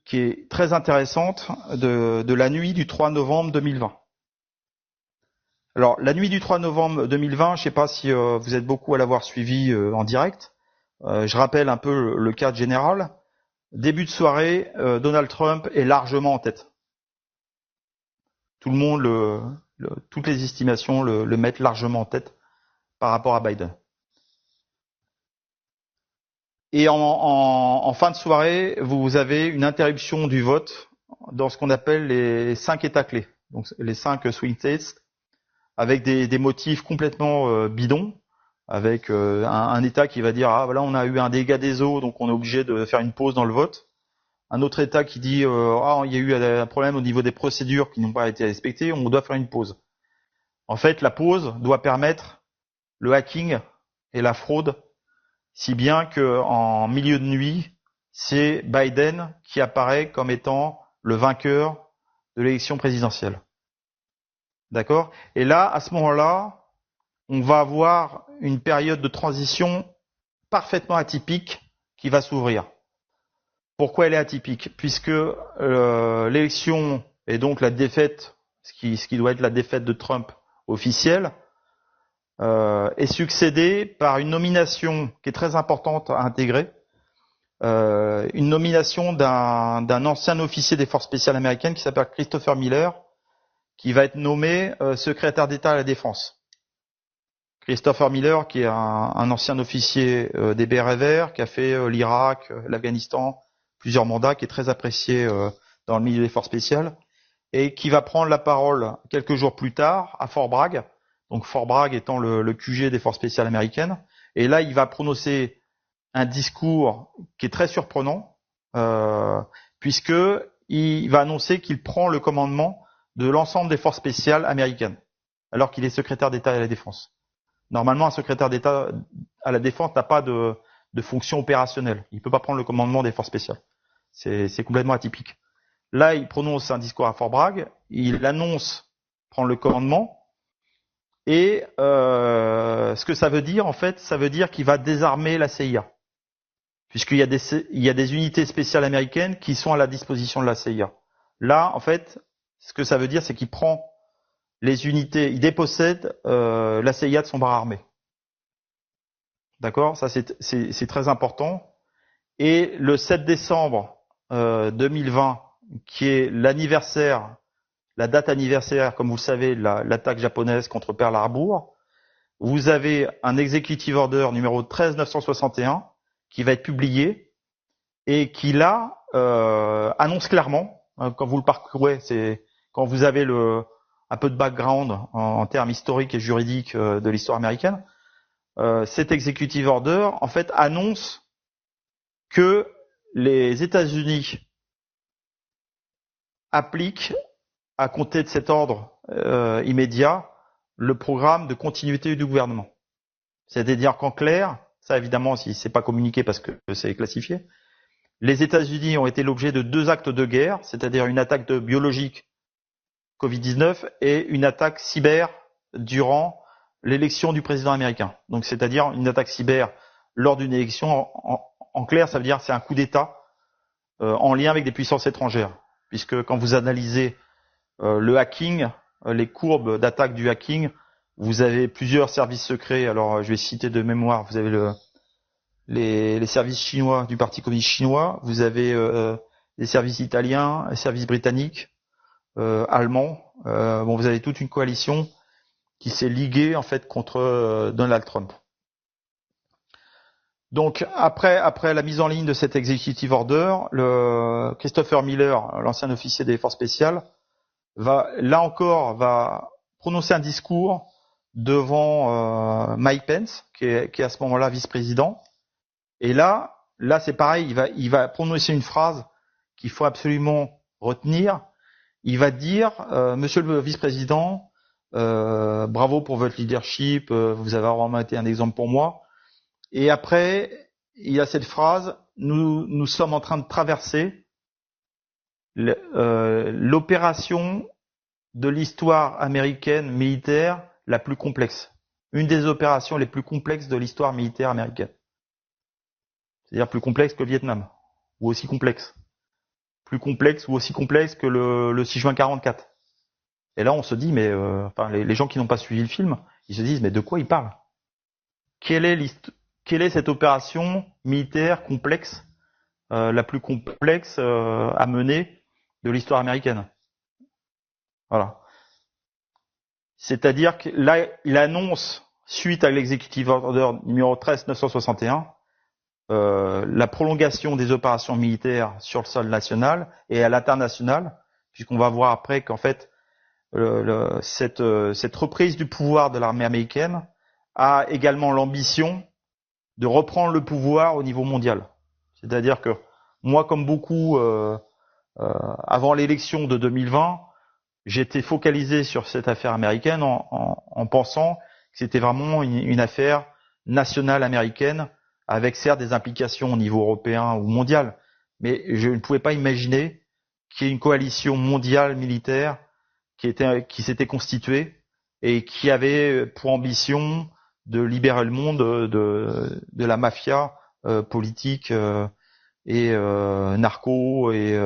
qui est très intéressante de la nuit du 3 novembre 2020. Alors, la nuit du 3 novembre 2020, je ne sais pas si vous êtes beaucoup à l'avoir suivi en direct. Je rappelle un peu le cadre général. Début de soirée, Donald Trump est largement en tête. Tout le monde, toutes les estimations le mettent largement en tête par rapport à Biden. Et en fin de soirée, vous avez une interruption du vote dans ce qu'on appelle les 5 États clés, donc les 5 swing states, avec des motifs complètement bidons, avec un État qui va dire ah voilà, on a eu un dégât des eaux, donc on est obligé de faire une pause dans le vote. Un autre État qui dit il y a eu un problème au niveau des procédures qui n'ont pas été respectées, on doit faire une pause. En fait, la pause doit permettre le hacking et la fraude, si bien que en milieu de nuit, c'est Biden qui apparaît comme étant le vainqueur de l'élection présidentielle. D'accord ? Et là, à ce moment-là, on va avoir une période de transition parfaitement atypique qui va s'ouvrir. Pourquoi elle est atypique ? Puisque l'élection et donc la défaite, ce qui doit être la défaite de Trump officielle, est succédée par une nomination qui est très importante à intégrer, une nomination d'un ancien officier des forces spéciales américaines qui s'appelle Christopher Miller, qui va être nommé secrétaire d'État à la Défense. Christopher Miller, qui est un ancien officier des Bérets Verts, qui a fait l'Irak, l'Afghanistan, plusieurs mandats, qui est très apprécié dans le milieu des forces spéciales, et qui va prendre la parole quelques jours plus tard à Fort Bragg, donc Fort Bragg étant le QG des forces spéciales américaines. Et là, il va prononcer un discours qui est très surprenant, puisque il va annoncer qu'il prend le commandement de l'ensemble des forces spéciales américaines, alors qu'il est secrétaire d'État à la Défense. Normalement, un secrétaire d'État à la Défense n'a pas de fonction opérationnelle. Il ne peut pas prendre le commandement des forces spéciales. C'est complètement atypique. Là, il prononce un discours à Fort Bragg, il annonce prendre le commandement, et ce que ça veut dire, en fait, ça veut dire qu'il va désarmer la CIA, puisqu'il y a des unités spéciales américaines qui sont à la disposition de la CIA. Là, en fait, ce que ça veut dire, c'est qu'il prend les unités, il dépossède la CIA de son bras armé. D'accord ? Ça, c'est très important. Et le 7 décembre 2020, qui est l'anniversaire, la date anniversaire, comme vous le savez, de l'attaque japonaise contre Pearl Harbor, vous avez un executive order numéro 13961 qui va être publié et qui là annonce clairement, quand vous le parcourez, c'est quand vous avez un peu de background en termes historiques et juridiques de l'histoire américaine, cet executive order en fait annonce que les États-Unis appliquent à compter de cet ordre immédiat le programme de continuité du gouvernement. C'est-à-dire qu'en clair, ça évidemment si c'est pas communiqué parce que c'est classifié, les États-Unis ont été l'objet de 2 actes de guerre, c'est-à-dire une attaque biologique Covid-19 et une attaque cyber durant l'élection du président américain. Donc c'est-à-dire une attaque cyber lors d'une élection, en clair, ça veut dire c'est un coup d'État en lien avec des puissances étrangères, puisque quand vous analysez le hacking, les courbes d'attaque du hacking, vous avez plusieurs services secrets. Alors je vais citer de mémoire, vous avez les services chinois du Parti communiste chinois, vous avez les services italiens, les services britanniques, allemands. Bon, vous avez toute une coalition qui s'est liguée en fait contre Donald Trump. Donc après la mise en ligne de cet executive order, Christopher Miller, l'ancien officier des forces spéciales, va prononcer un discours devant Mike Pence, qui est à ce moment-là vice-président. Et là c'est pareil, il va prononcer une phrase qu'il faut absolument retenir. Il va dire, Monsieur le vice-président, bravo pour votre leadership, vous avez vraiment été un exemple pour moi. Et après, il y a cette phrase, nous sommes en train de traverser l'opération de l'histoire américaine militaire la plus complexe. Une des opérations les plus complexes de l'histoire militaire américaine. C'est-à-dire plus complexe que le Vietnam, ou aussi complexe. Plus complexe ou aussi complexe que le 6 juin 44. Et là, on se dit, mais les gens qui n'ont pas suivi le film, ils se disent, mais de quoi il parle ? Quelle est cette opération militaire complexe, la plus complexe à mener de l'histoire américaine ? Voilà. C'est-à-dire que là, il annonce, suite à l'executive order numéro 13961, la prolongation des opérations militaires sur le sol national et à l'international, puisqu'on va voir après qu'en fait, cette reprise du pouvoir de l'armée américaine a également l'ambition de reprendre le pouvoir au niveau mondial. C'est-à-dire que moi, comme beaucoup, avant l'élection de 2020, j'étais focalisé sur cette affaire américaine en pensant que c'était vraiment une affaire nationale américaine, avec certes des implications au niveau européen ou mondial, mais je ne pouvais pas imaginer qu'il y ait une coalition mondiale militaire qui s'était constituée et qui avait pour ambition de libérer le monde de la mafia politique et narco et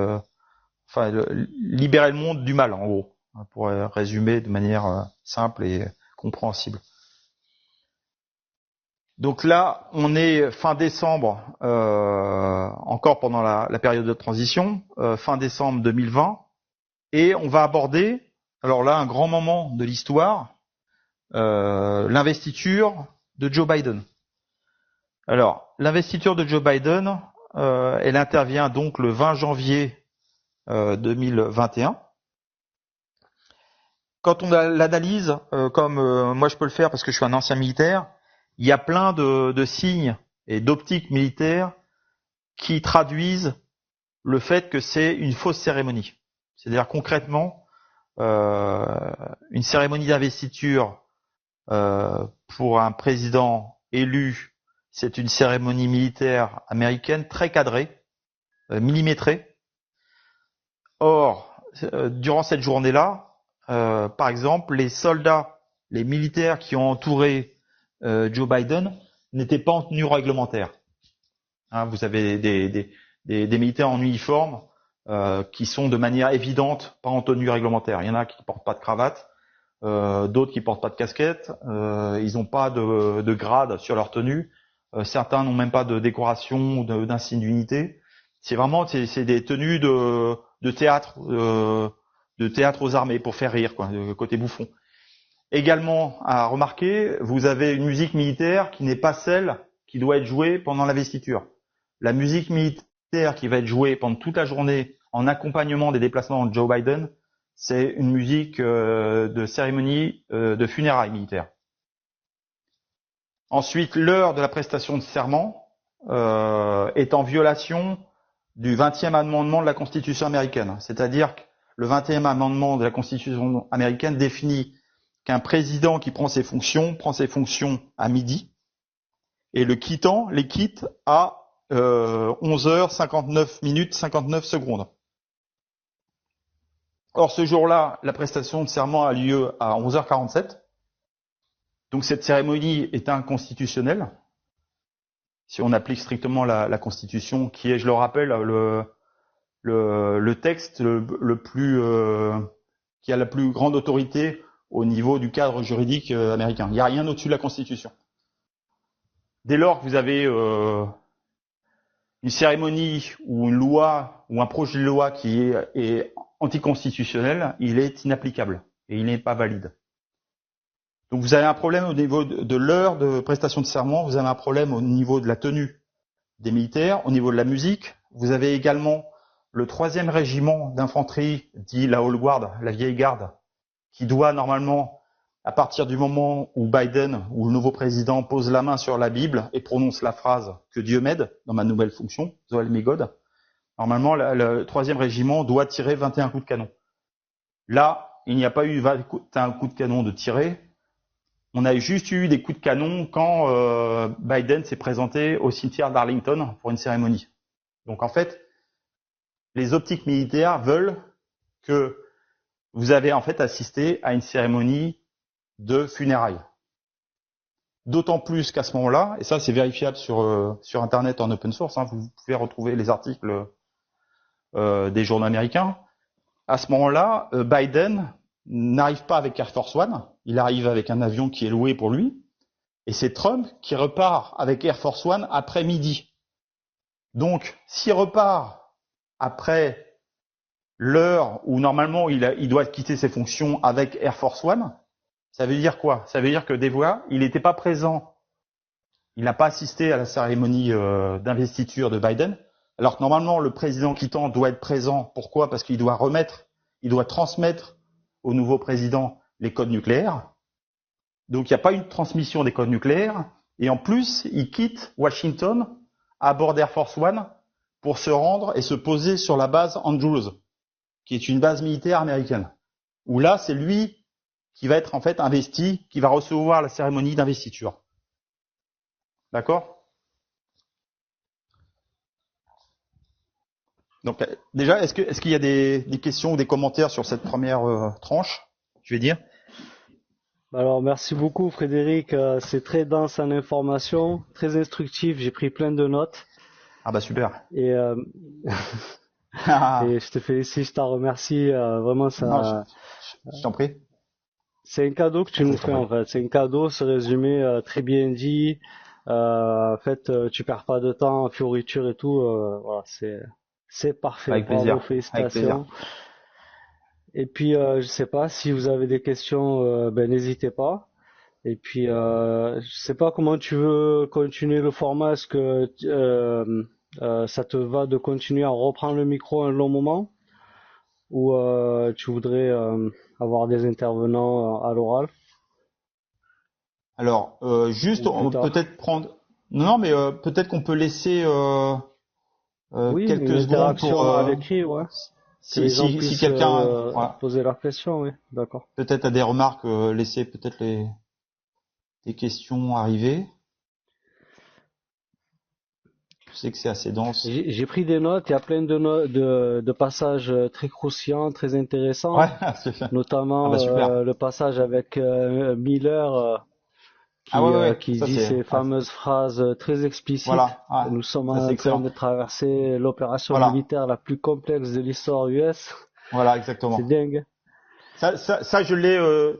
libérer le monde du mal, en gros, pour résumer de manière simple et compréhensible. Donc là, on est fin décembre, encore pendant la période de transition, fin décembre 2020, et on va aborder, alors là, un grand moment de l'histoire, l'investiture de Joe Biden. Alors, l'investiture de Joe Biden, elle intervient donc le 20 janvier 2021. Quand on l'analyse, comme moi je peux le faire parce que je suis un ancien militaire, il y a plein de signes et d'optiques militaires qui traduisent le fait que c'est une fausse cérémonie. C'est-à-dire concrètement, une cérémonie d'investiture pour un président élu, c'est une cérémonie militaire américaine très cadrée, millimétrée. Or, durant cette journée-là, par exemple, les soldats, les militaires qui ont entouré Joe Biden n'étaient pas en tenue réglementaire. Hein, vous avez des militaires en uniforme qui sont de manière évidente pas en tenue réglementaire. Il y en a qui portent pas de cravate, d'autres qui portent pas de casquette, ils n'ont pas de grade sur leur tenue, certains n'ont même pas de décoration ou d'insigne d'unité. C'est vraiment c'est des tenues de théâtre aux armées pour faire rire, quoi, côté bouffon. Également à remarquer, vous avez une musique militaire qui n'est pas celle qui doit être jouée pendant l'investiture. La musique militaire qui va être jouée pendant toute la journée en accompagnement des déplacements de Joe Biden, c'est une musique de cérémonie de funérailles militaires. Ensuite, l'heure de la prestation de serment est en violation du 20e amendement de la Constitution américaine. C'est-à-dire que le 20e amendement de la Constitution américaine définit qu'un président qui prend ses fonctions à midi et les quitte à 11h59 minutes 59 secondes. Or, ce jour-là, la prestation de serment a lieu à 11h47. Donc, cette cérémonie est inconstitutionnelle. Si on applique strictement la Constitution, qui est, je le rappelle, le texte qui a la plus grande autorité au niveau du cadre juridique américain. Il n'y a rien au-dessus de la Constitution. Dès lors que vous avez une cérémonie ou une loi ou un projet de loi qui est anticonstitutionnel, il est inapplicable et il n'est pas valide. Donc vous avez un problème au niveau de l'heure de prestation de serment, vous avez un problème au niveau de la tenue des militaires, au niveau de la musique. Vous avez également le 3e régiment d'infanterie, dit la Old Guard, la vieille garde, qui doit normalement, à partir du moment où Biden ou le nouveau président pose la main sur la Bible et prononce la phrase « Que Dieu m'aide » dans ma nouvelle fonction, « Zoel me God », normalement le 3e régiment doit tirer 21 coups de canon. Là, il n'y a pas eu 21 coups de canon de tirés. On a juste eu des coups de canon quand Biden s'est présenté au cimetière d'Arlington pour une cérémonie. Donc en fait, les optiques militaires veulent que vous avez en fait assisté à une cérémonie de funérailles. D'autant plus qu'à ce moment-là, et ça c'est vérifiable sur Internet en open source, hein, vous pouvez retrouver les articles des journaux américains. À ce moment-là, Biden n'arrive pas avec Air Force One, il arrive avec un avion qui est loué pour lui, et c'est Trump qui repart avec Air Force One après midi. Donc, s'il repart après l'heure où normalement il doit quitter ses fonctions avec Air Force One, ça veut dire quoi? Ça veut dire que des fois, il n'était pas présent, il n'a pas assisté à la cérémonie d'investiture de Biden, alors que normalement le président quittant doit être présent. Pourquoi? Parce qu'il doit transmettre au nouveau président les codes nucléaires. Donc il n'y a pas une transmission des codes nucléaires, et en plus il quitte Washington à bord d'Air Force One pour se rendre et se poser sur la base Andrews, qui est une base militaire américaine, où là c'est lui qui va être en fait investi, qui va recevoir la cérémonie d'investiture. D'accord? Donc déjà, est-ce qu'il y a des questions ou des commentaires sur cette première tranche, je vais dire? Alors merci beaucoup Frédéric, c'est très dense en informations, très instructif, j'ai pris plein de notes. Ah bah super. Et, et je te félicite, je t'en remercie, vraiment ça. Non, je t'en prie. C'est un cadeau que tu nous fais en fait, c'est un cadeau, ce résumé très bien dit. En fait, tu perds pas de temps en fioritures et tout, voilà, c'est parfait. Avec plaisir. Bravo, félicitations. Avec plaisir. Et puis je sais pas si vous avez des questions, n'hésitez pas. Et puis je sais pas comment tu veux continuer le format. Est-ce que Ça te va de continuer à reprendre le micro un long moment ou tu voudrais avoir des intervenants à l'oral Alors, juste, ou on plus peut tard? peut-être prendre. Non, non, mais peut-être qu'on peut laisser Oui, une quelques secondes pour interaction à l'écrit, ouais. Que si les gens si puissent quelqu'un, voilà, poser leurs questions, oui, d'accord. peut-être a des remarques, laisser peut-être les questions arriver. Je sais que c'est assez dense. J'ai pris des notes, il y a plein de passages très croustillants, très intéressants, Ouais, c'est ça. Ah notamment bah super. le passage avec Miller Ah ouais, ouais, ouais. qui Ça dit c'est, ces ouais, fameuses phrases très explicites. voilà, ouais. Nous sommes Ça c'est en train excellent. de traverser l'opération Voilà, militaire la plus complexe de l'histoire US. voilà, C'est exactement. dingue. Ça, je l'ai,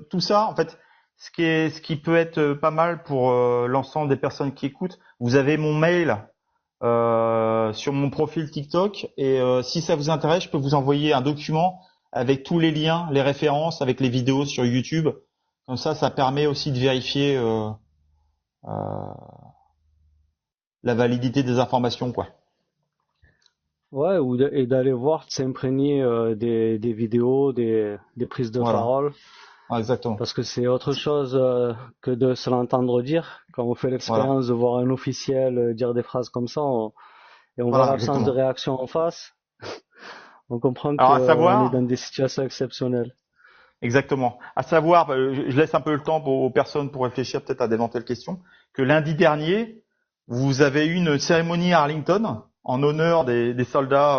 tout ça, en fait, ce qui peut être pas mal pour l'ensemble des personnes qui écoutent. Vous avez mon mail sur mon profil TikTok et si ça vous intéresse, je peux vous envoyer un document avec tous les liens, les références, avec les vidéos sur YouTube. Comme ça permet aussi de vérifier euh, la validité des informations, quoi. Ouais, et d'aller voir, de s'imprégner des vidéos, des prises de Voilà, parole. ouais, exactement. Parce que c'est autre chose que de se l'entendre dire. Quand on fait Voilà, l'expérience de voir un officiel dire des phrases comme ça, et on voit voilà, l'absence de exactement. réaction en face, on comprend Alors à qu'on est dans savoir, des situations exceptionnelles. exactement. À savoir, je laisse un peu le temps aux personnes pour réfléchir peut-être à d'éventuelles questions, que lundi dernier, vous avez eu une cérémonie à Arlington en honneur des soldats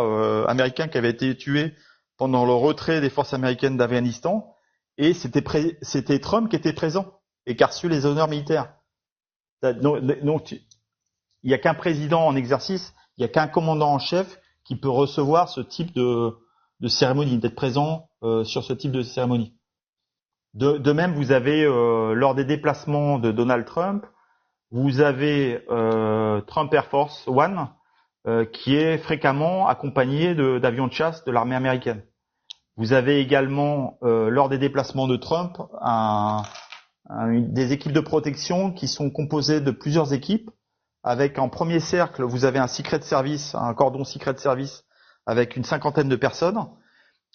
américains qui avaient été tués pendant le retrait des forces américaines d'Afghanistan, et c'était Trump qui était présent et qui a reçu les honneurs militaires. Donc, il n'y a qu'un président en exercice, il n'y a qu'un commandant en chef qui peut recevoir ce type de cérémonie, d'être présent sur ce type de cérémonie. De même, vous avez lors des déplacements de Donald Trump, vous avez Trump Air Force One qui est fréquemment accompagné d'avions de chasse de l'armée américaine. Vous avez également lors des déplacements de Trump des équipes de protection qui sont composées de plusieurs équipes. Avec en premier cercle, vous avez un Secret Service, un cordon Secret Service avec une cinquantaine de personnes.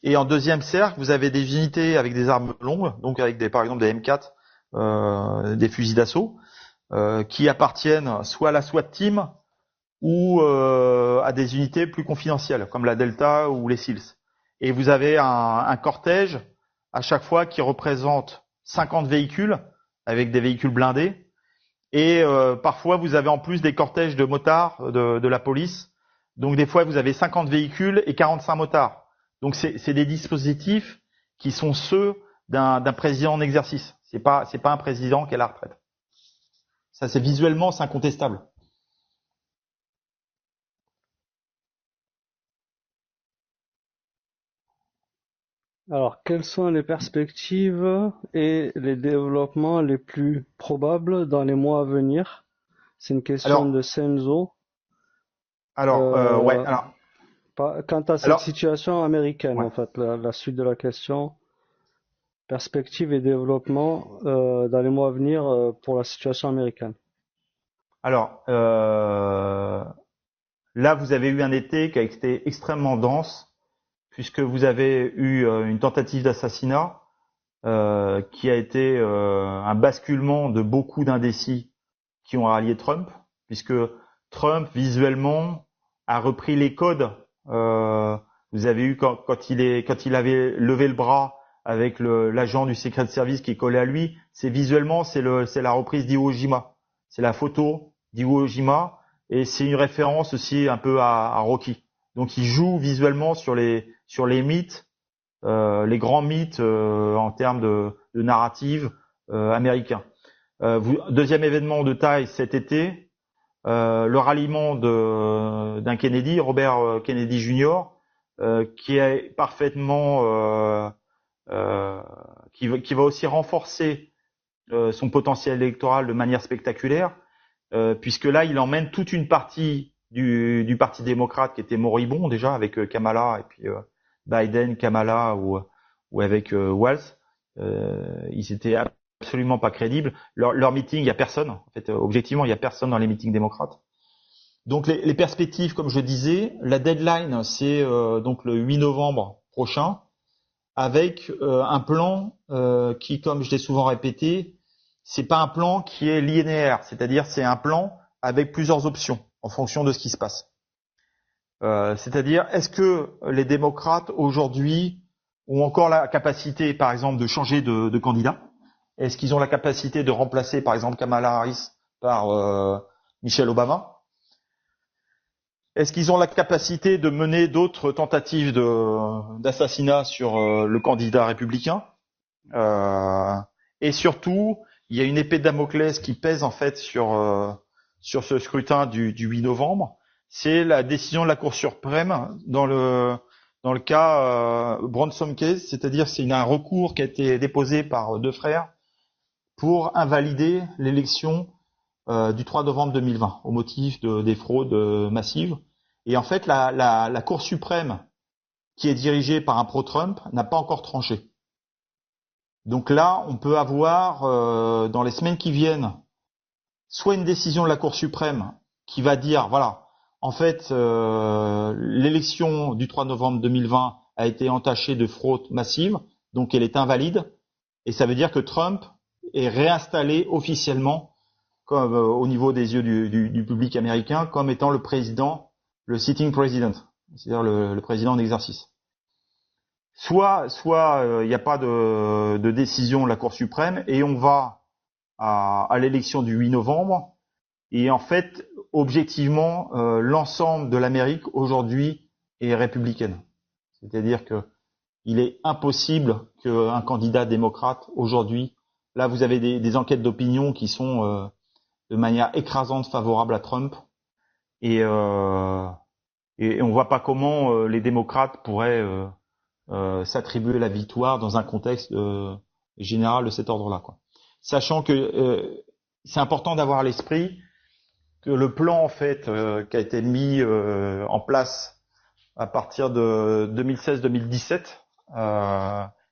Et en deuxième cercle, vous avez des unités avec des armes longues, donc avec par exemple des M4, des fusils d'assaut, qui appartiennent soit à la SWAT Team ou à des unités plus confidentielles, comme la Delta ou les SEALs. Et vous avez un cortège à chaque fois qui représente 50 véhicules, avec des véhicules blindés. Et parfois, vous avez en plus des cortèges de motards de la police. Donc des fois, vous avez 50 véhicules et 45 motards. Donc c'est des dispositifs qui sont ceux d'un président en exercice. C'est pas un président qui est à la retraite. Ça, c'est visuellement, c'est incontestable. Alors, quelles sont les perspectives et les développements les plus probables dans les mois à venir? C'est une question Alors, de Senzo. ouais. Euh, Quant à cette Alors, situation américaine, ouais. en fait, la suite de la question, perspective et développement dans les mois à venir pour la situation américaine. Alors, là, vous avez eu un été qui a été extrêmement dense, puisque vous avez eu une tentative d'assassinat qui a été un basculement de beaucoup d'indécis qui ont rallié Trump, puisque Trump visuellement a repris les codes. Euh, vous avez eu quand il avait levé le bras avec l'agent du Secret Service qui est collé à lui, c'est visuellement c'est la reprise d'Iwo Jima, c'est la photo d'Iwo Jima et c'est une référence aussi un peu à Rocky. Donc il joue visuellement sur les mythes, les grands mythes en termes de narrative américain. Deuxième événement de taille cet été, le ralliement d'un Kennedy, Robert Kennedy Jr., qui est parfaitement, qui va aussi renforcer son potentiel électoral de manière spectaculaire, puisque là, il emmène toute une partie du Parti démocrate qui était moribond déjà avec Kamala et puis Biden, Kamala ou avec Walz. Ils étaient absolument pas crédibles. Leur meeting, il y a personne. En fait, objectivement, il y a personne dans les meetings démocrates. Donc les perspectives, comme je disais, la deadline, c'est donc le 8 novembre prochain, avec un plan qui, comme je l'ai souvent répété, c'est pas un plan qui est linéaire, c'est-à-dire c'est un plan avec plusieurs options en fonction de ce qui se passe. C'est-à-dire, est-ce que les démocrates aujourd'hui ont encore la capacité, par exemple, de changer de candidat? Est-ce qu'ils ont la capacité de remplacer, par exemple, Kamala Harris par Michelle Obama? Est-ce qu'ils ont la capacité de mener d'autres tentatives d'assassinat sur le candidat républicain? Et surtout, il y a une épée de Damoclès qui pèse en fait sur ce scrutin du 8 novembre. C'est la décision de la Cour suprême dans le cas Brunson case, c'est-à-dire c'est un recours qui a été déposé par deux frères pour invalider l'élection du 3 novembre 2020 au motif des fraudes massives. Et en fait, la Cour suprême, qui est dirigée par un pro-Trump, n'a pas encore tranché. Donc là, on peut avoir dans les semaines qui viennent soit une décision de la Cour suprême qui va dire, voilà, en fait, l'élection du 3 novembre 2020 a été entachée de fraude massive, donc elle est invalide, et ça veut dire que Trump est réinstallé officiellement comme au niveau des yeux du public américain comme étant le président, le sitting president, c'est-à-dire le président en exercice. Soit il n'y a pas de décision de la Cour suprême et on va à l'élection du 8 novembre et en fait, objectivement, l'ensemble de l'Amérique aujourd'hui est républicaine. C'est-à-dire que il est impossible qu'un candidat démocrate aujourd'hui, là vous avez des enquêtes d'opinion qui sont de manière écrasante favorable à Trump et on voit pas comment les démocrates pourraient s'attribuer la victoire dans un contexte général de cet ordre-là, quoi. Sachant que c'est important d'avoir à l'esprit que le plan en fait qui a été mis en place à partir de 2016-2017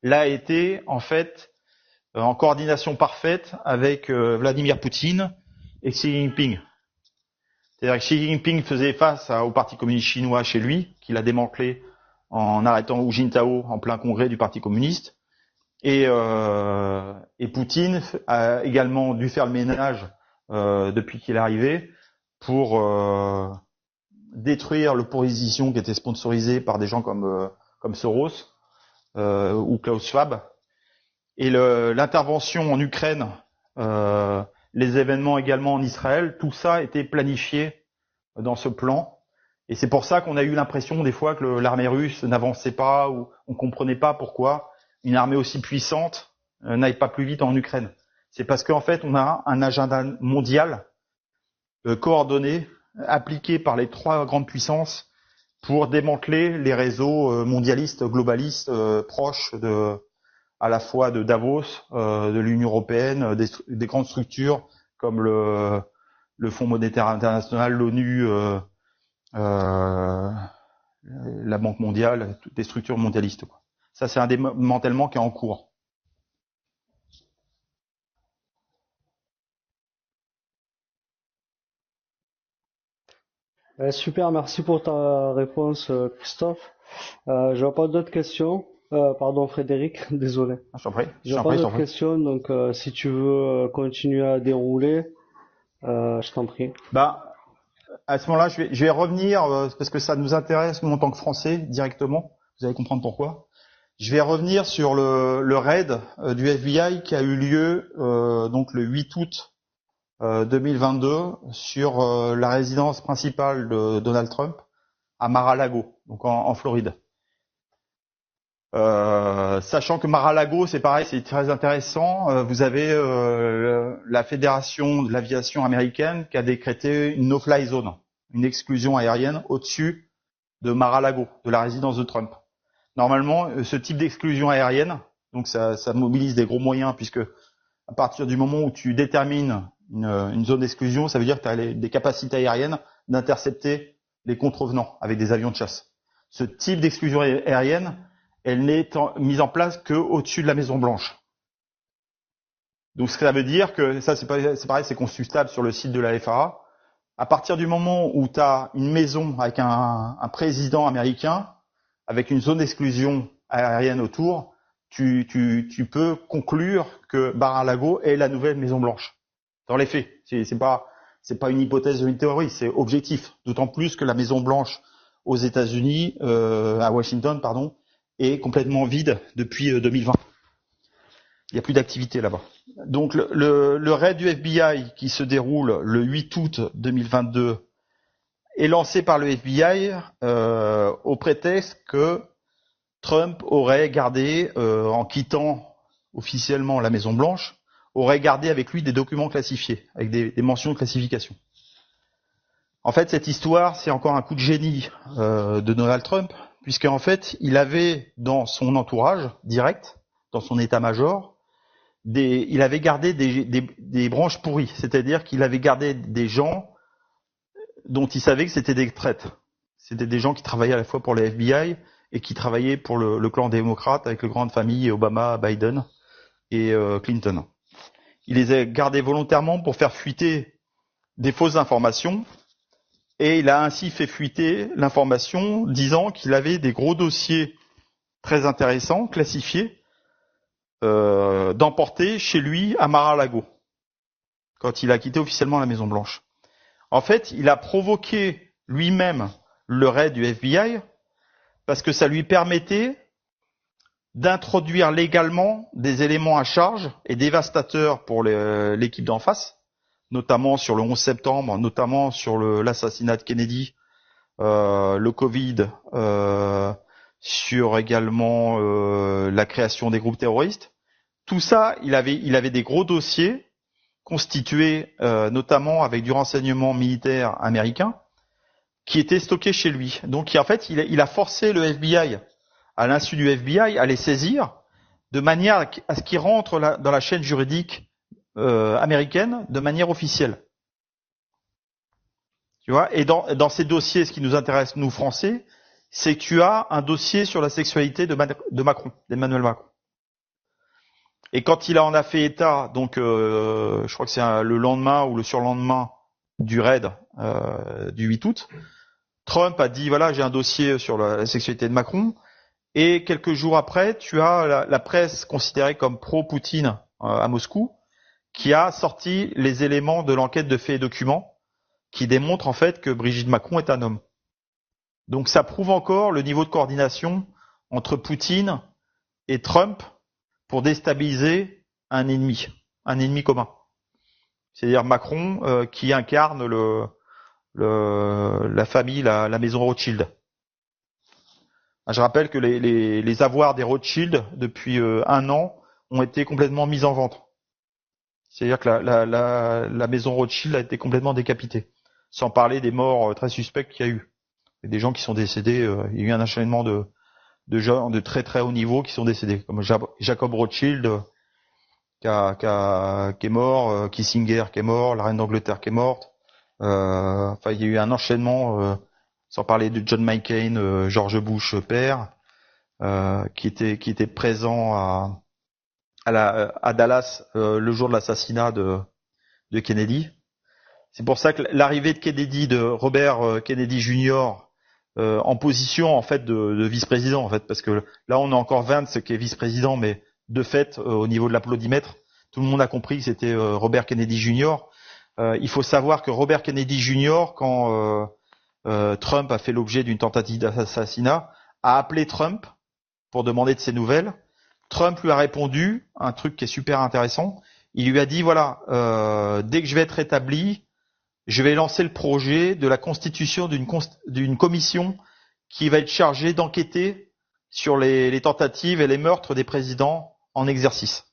l'a été en fait en coordination parfaite avec Vladimir Poutine et Xi Jinping. C'est-à-dire que Xi Jinping faisait face au Parti communiste chinois chez lui, qu'il a démantelé en arrêtant Hu Jintao en plein congrès du Parti communiste. Et Poutine a également dû faire le ménage depuis qu'il est arrivé pour détruire l'opposition qui était sponsorisée par des gens comme Soros ou Klaus Schwab. Et l'intervention en Ukraine, les événements également en Israël, tout ça a été planifié dans ce plan. Et c'est pour ça qu'on a eu l'impression des fois que l'armée russe n'avançait pas ou on comprenait pas pourquoi une armée aussi puissante n'aille pas plus vite en Ukraine. C'est parce qu'en fait, on a un agenda mondial coordonné, appliqué par les trois grandes puissances pour démanteler les réseaux mondialistes, globalistes, proches à la fois de Davos, de l'Union européenne, des grandes structures comme le Fonds monétaire international, l'ONU, la Banque mondiale, toutes les structures mondialistes, quoi. Ça, c'est un démantèlement qui est en cours. Super, merci pour ta réponse, Christophe. Je vois pas d'autres questions. Pardon, Frédéric, désolé. Je t'en prie. Je vois pas d'autres questions, donc si tu veux continuer à dérouler, je t'en prie. Bah, à ce moment-là, je vais revenir parce que ça nous intéresse nous en tant que Français directement. Vous allez comprendre pourquoi. Je vais revenir sur le raid du FBI qui a eu lieu donc le 8 août 2022 sur la résidence principale de Donald Trump à Mar-a-Lago, donc en Floride. Sachant que Mar-a-Lago, c'est pareil, c'est très intéressant. Vous avez la Fédération de l'aviation américaine qui a décrété une no-fly zone, une exclusion aérienne au-dessus de Mar-a-Lago, de la résidence de Trump. Normalement, ce type d'exclusion aérienne, donc ça mobilise des gros moyens puisque à partir du moment où tu détermines une zone d'exclusion, ça veut dire que tu as des capacités aériennes d'intercepter les contrevenants avec des avions de chasse. Ce type d'exclusion aérienne, elle n'est mise en place que au-dessus de la Maison Blanche. Donc ça veut dire que ça c'est pareil, c'est consultable sur le site de la FAA, À partir du moment où tu as une maison avec un président américain, avec une zone d'exclusion aérienne autour, tu peux conclure que Mar-a-Lago est la nouvelle Maison Blanche. Dans les faits, c'est pas une hypothèse ou une théorie, c'est objectif. D'autant plus que la Maison Blanche aux États-Unis, à Washington, pardon, est complètement vide depuis 2020. Il n'y a plus d'activité là-bas. Donc le raid du FBI qui se déroule le 8 août 2022 est lancé par le FBI au prétexte que Trump aurait gardé, en quittant officiellement la Maison Blanche, aurait gardé avec lui des documents classifiés, avec des mentions de classification. En fait, cette histoire, c'est encore un coup de génie de Donald Trump, puisqu'en fait, il avait dans son entourage direct, dans son état-major, il avait gardé des branches pourries, c'est-à-dire qu'il avait gardé des gens dont il savait que c'était des traîtres. C'était des gens qui travaillaient à la fois pour le FBI et qui travaillaient pour le clan démocrate avec le grande famille Obama, Biden et Clinton. Il les a gardés volontairement pour faire fuiter des fausses informations et il a ainsi fait fuiter l'information disant qu'il avait des gros dossiers très intéressants, classifiés, d'emporter chez lui à Mar-a-Lago quand il a quitté officiellement la Maison Blanche. En fait, il a provoqué lui-même le raid du FBI parce que ça lui permettait d'introduire légalement des éléments à charge et dévastateurs pour l'équipe d'en face, notamment sur le 11 septembre, notamment sur l'assassinat de Kennedy, le Covid, sur également la création des groupes terroristes. Tout ça, il avait des gros dossiers constitués notamment avec du renseignement militaire américain qui étaient stockés chez lui. Donc en fait, il a forcé le FBI, à l'insu du FBI, à les saisir de manière à ce qu'ils rentrent dans la chaîne juridique américaine de manière officielle. Tu vois, et dans ces dossiers, ce qui nous intéresse, nous, Français, c'est que tu as un dossier sur la sexualité de Macron, d'Emmanuel Macron. Et quand il en a fait état, donc je crois que c'est le lendemain ou le surlendemain du raid du 8 août, Trump a dit, voilà, j'ai un dossier sur la sexualité de Macron, et quelques jours après, tu as la presse considérée comme pro-Poutine à Moscou, qui a sorti les éléments de l'enquête de faits et documents, qui démontrent en fait que Brigitte Macron est un homme. Donc ça prouve encore le niveau de coordination entre Poutine et Trump pour déstabiliser un ennemi commun. C'est-à-dire Macron qui incarne la famille, la maison Rothschild. Je rappelle que les avoirs des Rothschild depuis 1 an ont été complètement mis en vente. C'est-à-dire que la maison Rothschild a été complètement décapitée. Sans parler des morts très suspects qu'il y a eu. Et des gens qui sont décédés, il y a eu un enchaînement de gens de très très haut niveau qui sont décédés, comme Jacob Rothschild qui est mort, Kissinger qui est mort, la reine d'Angleterre qui est morte. Enfin, il y a eu un enchaînement, sans parler de John McCain, George Bush père, qui était présent à Dallas le jour de l'assassinat de Kennedy. C'est pour ça que l'arrivée de Kennedy, de Robert Kennedy Jr. En position en fait de vice-président en fait, parce que là on a encore Vance qui est vice-président, mais de fait au niveau de l'applaudimètre, tout le monde a compris que c'était Robert Kennedy Jr. Il faut savoir que Robert Kennedy Jr. quand Trump a fait l'objet d'une tentative d'assassinat, a appelé Trump pour demander de ses nouvelles. Trump lui a répondu un truc qui est super intéressant. Il lui a dit voilà, dès que je vais être rétabli, je vais lancer le projet de la constitution d'une commission qui va être chargée d'enquêter sur les tentatives et les meurtres des présidents en exercice.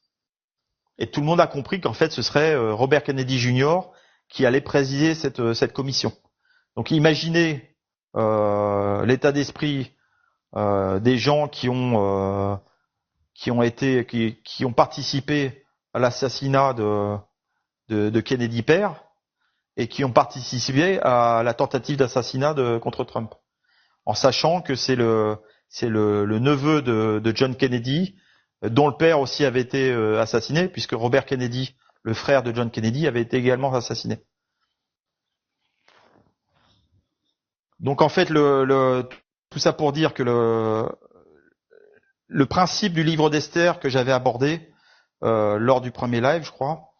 Et tout le monde a compris qu'en fait ce serait Robert Kennedy Jr. qui allait présider cette commission. Donc imaginez l'état d'esprit des gens qui ont participé à l'assassinat de Kennedy père et qui ont participé à la tentative d'assassinat contre Trump, en sachant que c'est le neveu de John Kennedy, dont le père aussi avait été assassiné, puisque Robert Kennedy, le frère de John Kennedy, avait été également assassiné. Donc en fait, tout ça pour dire que le principe du livre d'Esther que j'avais abordé lors du premier live, je crois.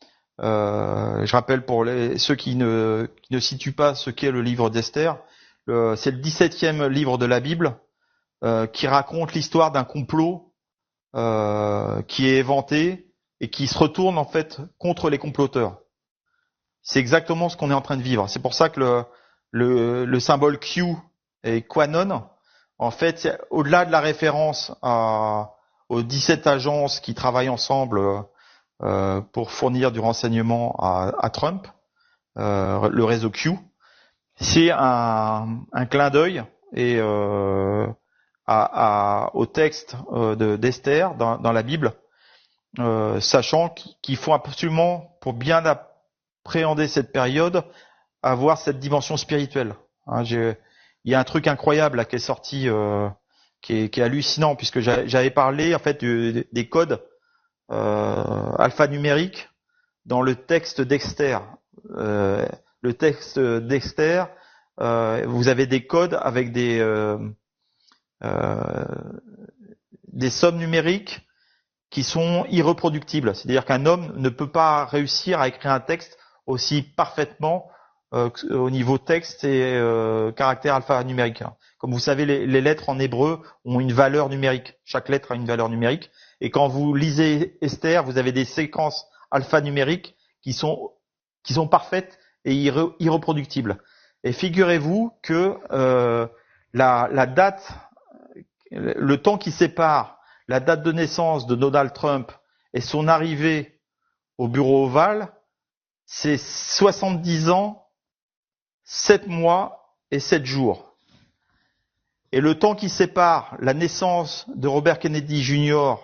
Je rappelle pour ceux qui ne situent pas ce qu'est le livre d'Esther, c'est le 17e livre de la Bible qui raconte l'histoire d'un complot qui est éventé et qui se retourne en fait contre les comploteurs. C'est exactement ce qu'on est en train de vivre. C'est pour ça que le symbole Q et Quanon, en fait, c'est au-delà de la référence aux 17 agences qui travaillent ensemble pour fournir du renseignement à Trump, le réseau Q, c'est un clin d'œil et au texte d'Esther dans la Bible, sachant qu'il faut absolument, pour bien appréhender cette période, avoir cette dimension spirituelle. Hein, il y a un truc incroyable là qui est sorti, qui est hallucinant, puisque j'avais parlé en fait des codes alphanumériques dans le texte d'Esther. Le texte d'Esther, vous avez des codes avec des sommes numériques qui sont irreproductibles. C'est-à-dire qu'un homme ne peut pas réussir à écrire un texte aussi parfaitement au niveau texte et caractère alphanumérique. Comme vous savez, les lettres en hébreu ont une valeur numérique. Chaque lettre a une valeur numérique. Et quand vous lisez Esther, vous avez des séquences alphanumériques qui sont parfaites et irreproductibles. Et figurez-vous que la date, le temps qui sépare la date de naissance de Donald Trump et son arrivée au bureau ovale, c'est 70 ans, 7 mois et 7 jours. Et le temps qui sépare la naissance de Robert Kennedy Jr.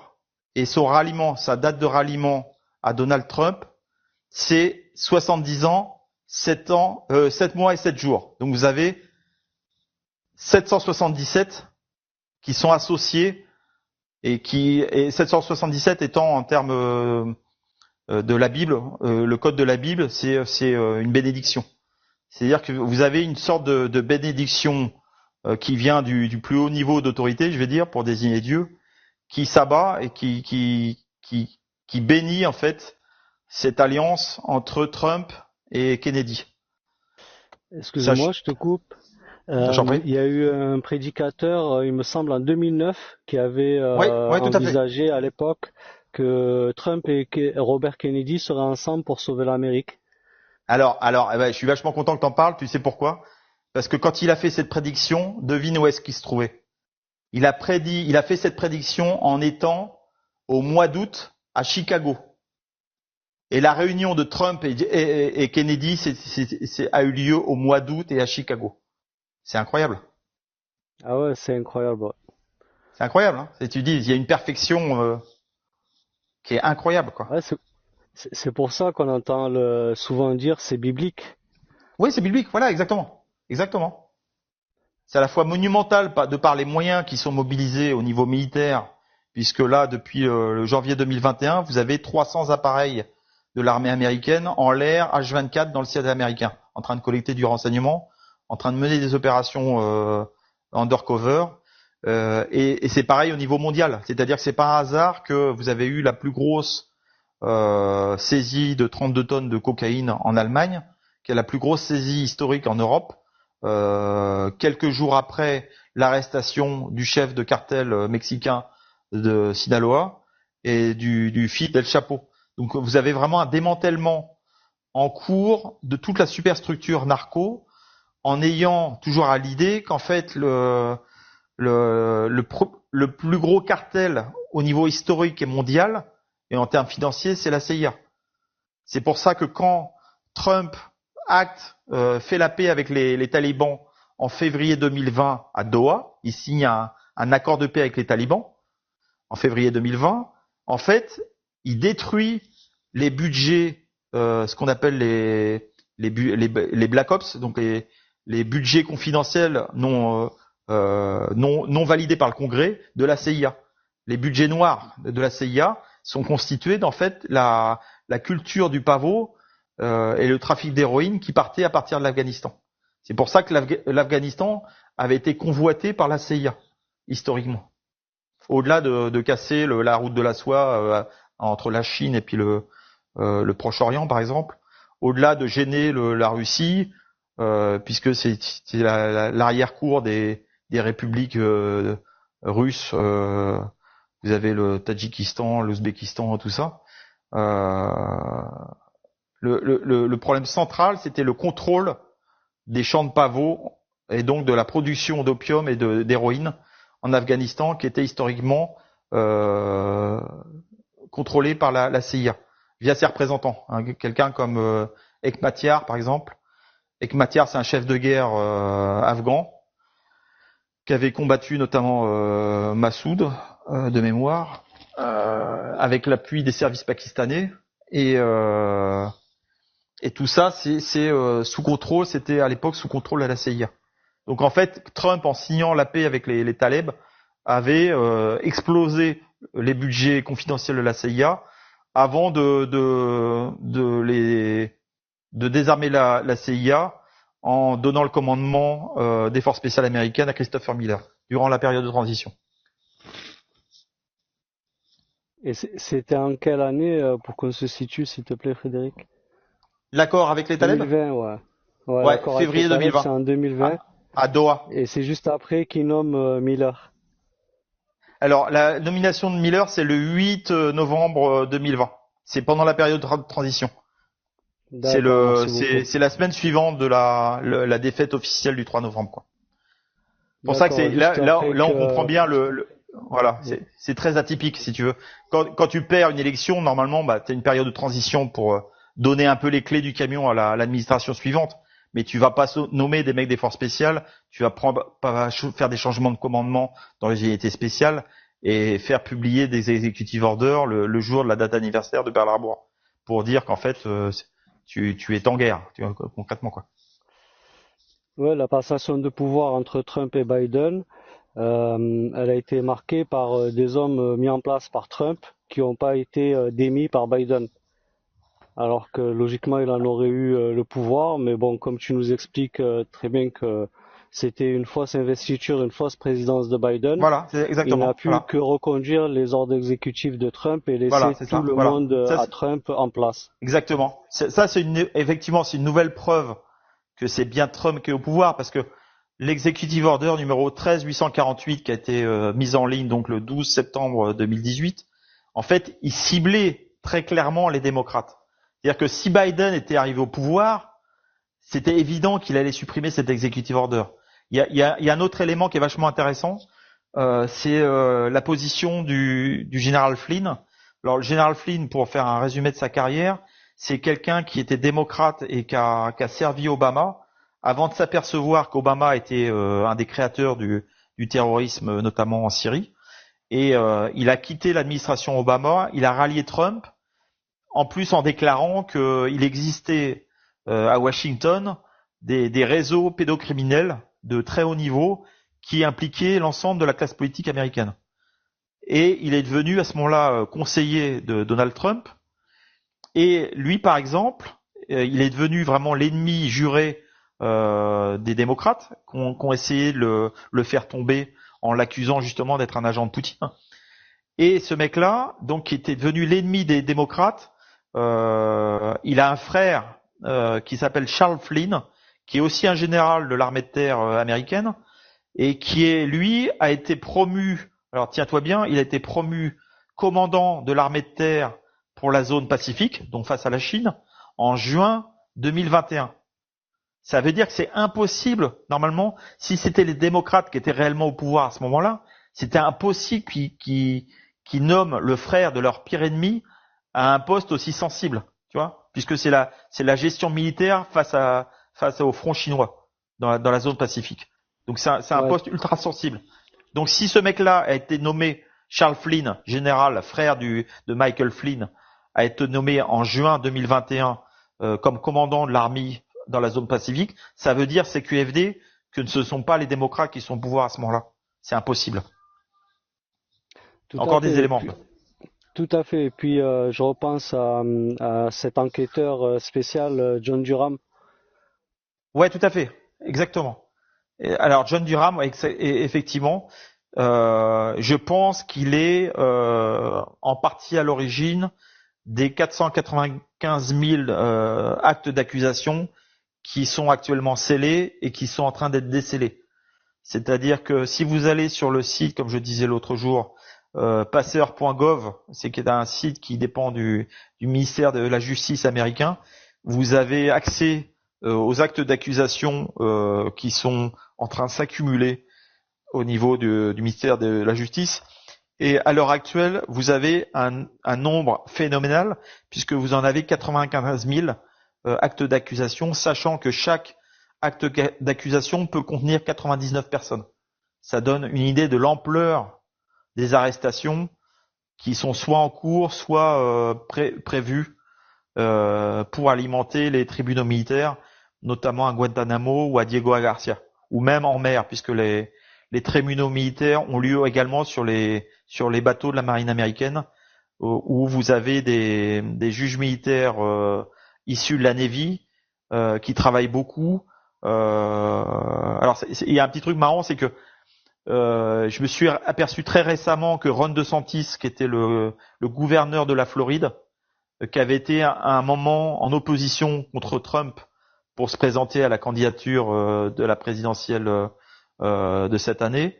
et son ralliement, sa date de ralliement à Donald Trump, c'est 70 ans, 7 mois et 7 jours. Donc vous avez 777 qui sont associés et 777 étant en termes de la Bible, le code de la Bible, c'est une bénédiction. C'est-à-dire que vous avez une sorte de bénédiction qui vient du plus haut niveau d'autorité, je vais dire, pour désigner Dieu, qui s'abat et qui bénit en fait cette alliance entre Trump et Kennedy. Excusez-moi, je te coupe. J'en prie. Il y a eu un prédicateur, il me semble en 2009, qui avait Oui, tout envisagé à l'époque que Trump et Robert Kennedy seraient ensemble pour sauver l'Amérique. Alors, je suis vachement content que t'en parles. Tu sais pourquoi? Parce que quand il a fait cette prédiction, devine où est-ce qu'il se trouvait. Il a fait cette prédiction en étant au mois d'août à Chicago. Et la réunion de Trump et Kennedy a eu lieu au mois d'août et à Chicago. C'est incroyable. Ah ouais, c'est incroyable. C'est incroyable, hein. Tu dis, il y a une perfection qui est incroyable, quoi. Ouais, c'est pour ça qu'on entend souvent dire c'est biblique. Oui, c'est biblique, voilà, exactement. Exactement. C'est à la fois monumental de par les moyens qui sont mobilisés au niveau militaire, puisque là, depuis le janvier 2021, vous avez 300 appareils de l'armée américaine en l'air H24 dans le ciel américain, en train de collecter du renseignement, en train de mener des opérations undercover. Et c'est pareil au niveau mondial. C'est-à-dire que c'est pas un hasard que vous avez eu la plus grosse saisie de 32 tonnes de cocaïne en Allemagne, qui est la plus grosse saisie historique en Europe, quelques jours après l'arrestation du chef de cartel mexicain de Sinaloa et du fils d'El Chapo. Donc vous avez vraiment un démantèlement en cours de toute la superstructure narco, en ayant toujours à l'idée qu'en fait le plus gros cartel au niveau historique et mondial et en termes financiers, c'est la CIA. C'est pour ça que quand Trump fait la paix avec les talibans en février 2020 à Doha, il signe un accord de paix avec les talibans en février 2020. En fait, il détruit les budgets, ce qu'on appelle les Black Ops, donc les budgets confidentiels non validés par le Congrès de la CIA. Les budgets noirs de la CIA sont constitués d'en fait la culture du pavot et le trafic d'héroïne qui partait à partir de l'Afghanistan. C'est pour ça que l'Afghanistan avait été convoité par la CIA, historiquement. Au-delà de casser la route de la soie entre la Chine et puis le Proche-Orient, par exemple, au-delà de gêner la Russie, puisque c'est l'arrière-cour des républiques russes. Vous avez le Tadjikistan, l'Ouzbékistan, tout ça. Le problème central, c'était le contrôle des champs de pavots et donc de la production d'opium et d'héroïne en Afghanistan, qui était historiquement contrôlé par la CIA via ses représentants. Hein, quelqu'un comme Hekmatyar, par exemple. Hekmatyar, c'est un chef de guerre afghan qui avait combattu notamment Massoud de mémoire, avec l'appui des services pakistanais, et tout ça, c'est sous contrôle. C'était à l'époque sous contrôle de la CIA. Donc en fait, Trump, en signant la paix avec les talibs, avait explosé les budgets confidentiels de la CIA avant de désarmer la CIA en donnant le commandement des forces spéciales américaines à Christopher Miller durant la période de transition. Et c'était en quelle année, pour qu'on se situe, s'il te plaît, Frédéric? L'accord avec les talibs? 2020, ouais. Ouais, l'accord avec février les talibs, 2020. c'est en 2020. À Doha. Et c'est juste après qu'ils nomment Miller. Alors, la nomination de Miller, c'est le 8 novembre 2020. C'est pendant la période de transition. C'est la semaine suivante de la défaite officielle du 3 novembre, quoi. C'est pour ça que là on comprend bien voilà, c'est très atypique, si tu veux. Quand tu perds une élection, normalement, tu as une période de transition pour donner un peu les clés du camion à l'administration suivante. Mais tu vas pas nommer des mecs des forces spéciales, tu vas pas faire des changements de commandement dans les unités spéciales et faire publier des executive orders le jour de la date anniversaire de Pearl Harbor pour dire qu'en fait tu es en guerre, concrètement, quoi. Ouais, la passation de pouvoir entre Trump et Biden, elle a été marquée par des hommes mis en place par Trump qui n'ont pas été démis par Biden. Alors que logiquement il en aurait eu le pouvoir, mais bon, comme tu nous expliques très bien que c'était une fausse investiture, une fausse présidence de Biden, voilà, c'est exactement, il n'a pu que reconduire les ordres exécutifs de Trump et laisser tout le monde à Trump en place. Exactement. Ça, effectivement, c'est une nouvelle preuve que c'est bien Trump qui est au pouvoir, parce que l'executive order numéro 13848 qui a été mise en ligne donc le 12 septembre 2018, en fait, il ciblait très clairement les démocrates. C'est-à-dire que si Biden était arrivé au pouvoir, c'était évident qu'il allait supprimer cet executive order. Il y a un autre élément qui est vachement intéressant, c'est la position du général Flynn. Alors le général Flynn, pour faire un résumé de sa carrière, c'est quelqu'un qui était démocrate et qui a servi Obama avant de s'apercevoir qu'Obama était un des créateurs du terrorisme, notamment en Syrie. Et il a quitté l'administration Obama, il a rallié Trump, en plus en déclarant qu'il existait à Washington des réseaux pédocriminels de très haut niveau qui impliquaient l'ensemble de la classe politique américaine. Et il est devenu à ce moment-là conseiller de Donald Trump. Et lui, par exemple, il est devenu vraiment l'ennemi juré des démocrates qui ont essayé de le faire tomber en l'accusant justement d'être un agent de Poutine. Et ce mec-là, donc, qui était devenu l'ennemi des démocrates, il a un frère qui s'appelle Charles Flynn, qui est aussi un général de l'armée de terre américaine, et qui lui a été promu, alors tiens-toi bien, il a été promu commandant de l'armée de terre pour la zone Pacifique, donc face à la Chine, en juin 2021. Ça veut dire que c'est impossible, normalement, si c'était les démocrates qui étaient réellement au pouvoir à ce moment-là, c'était impossible qu'ils nomment le frère de leur pire ennemi à un poste aussi sensible, tu vois, puisque c'est la gestion militaire face au front chinois dans la zone Pacifique. Donc c'est un poste ultra sensible. Donc si ce mec-là a été nommé Charles Flynn, général, frère de Michael Flynn, a été nommé en juin 2021 comme commandant de l'armée dans la zone Pacifique, ça veut dire CQFD que ce ne sont pas les démocrates qui sont au pouvoir à ce moment-là. C'est impossible. Encore des éléments. Tout à fait. Et puis je repense à cet enquêteur spécial John Durham. Ouais, tout à fait. Exactement. Alors John Durham, effectivement, je pense qu'il est en partie à l'origine des 495 000 actes d'accusation qui sont actuellement scellés et qui sont en train d'être décellés. C'est-à-dire que si vous allez sur le site, comme je disais l'autre jour, passeur.gov, c'est un site qui dépend du ministère de la Justice américain, vous avez accès aux actes d'accusation qui sont en train de s'accumuler au niveau du ministère de la Justice. Et à l'heure actuelle, vous avez un nombre phénoménal, puisque vous en avez 95 000 actes d'accusation, sachant que chaque acte d'accusation peut contenir 99 personnes. Ça donne une idée de l'ampleur des arrestations qui sont soit en cours, soit prévues pour alimenter les tribunaux militaires, notamment à Guantanamo ou à Diego Garcia, ou même en mer, puisque les tribunaux militaires ont lieu également sur les bateaux de la marine américaine, où vous avez des juges militaires issus de la Navy qui travaillent beaucoup. Alors il y a un petit truc marrant, c'est que je me suis aperçu très récemment que Ron DeSantis, qui était le gouverneur de la Floride, qui avait été à un moment en opposition contre Trump pour se présenter à la candidature de la présidentielle de cette année.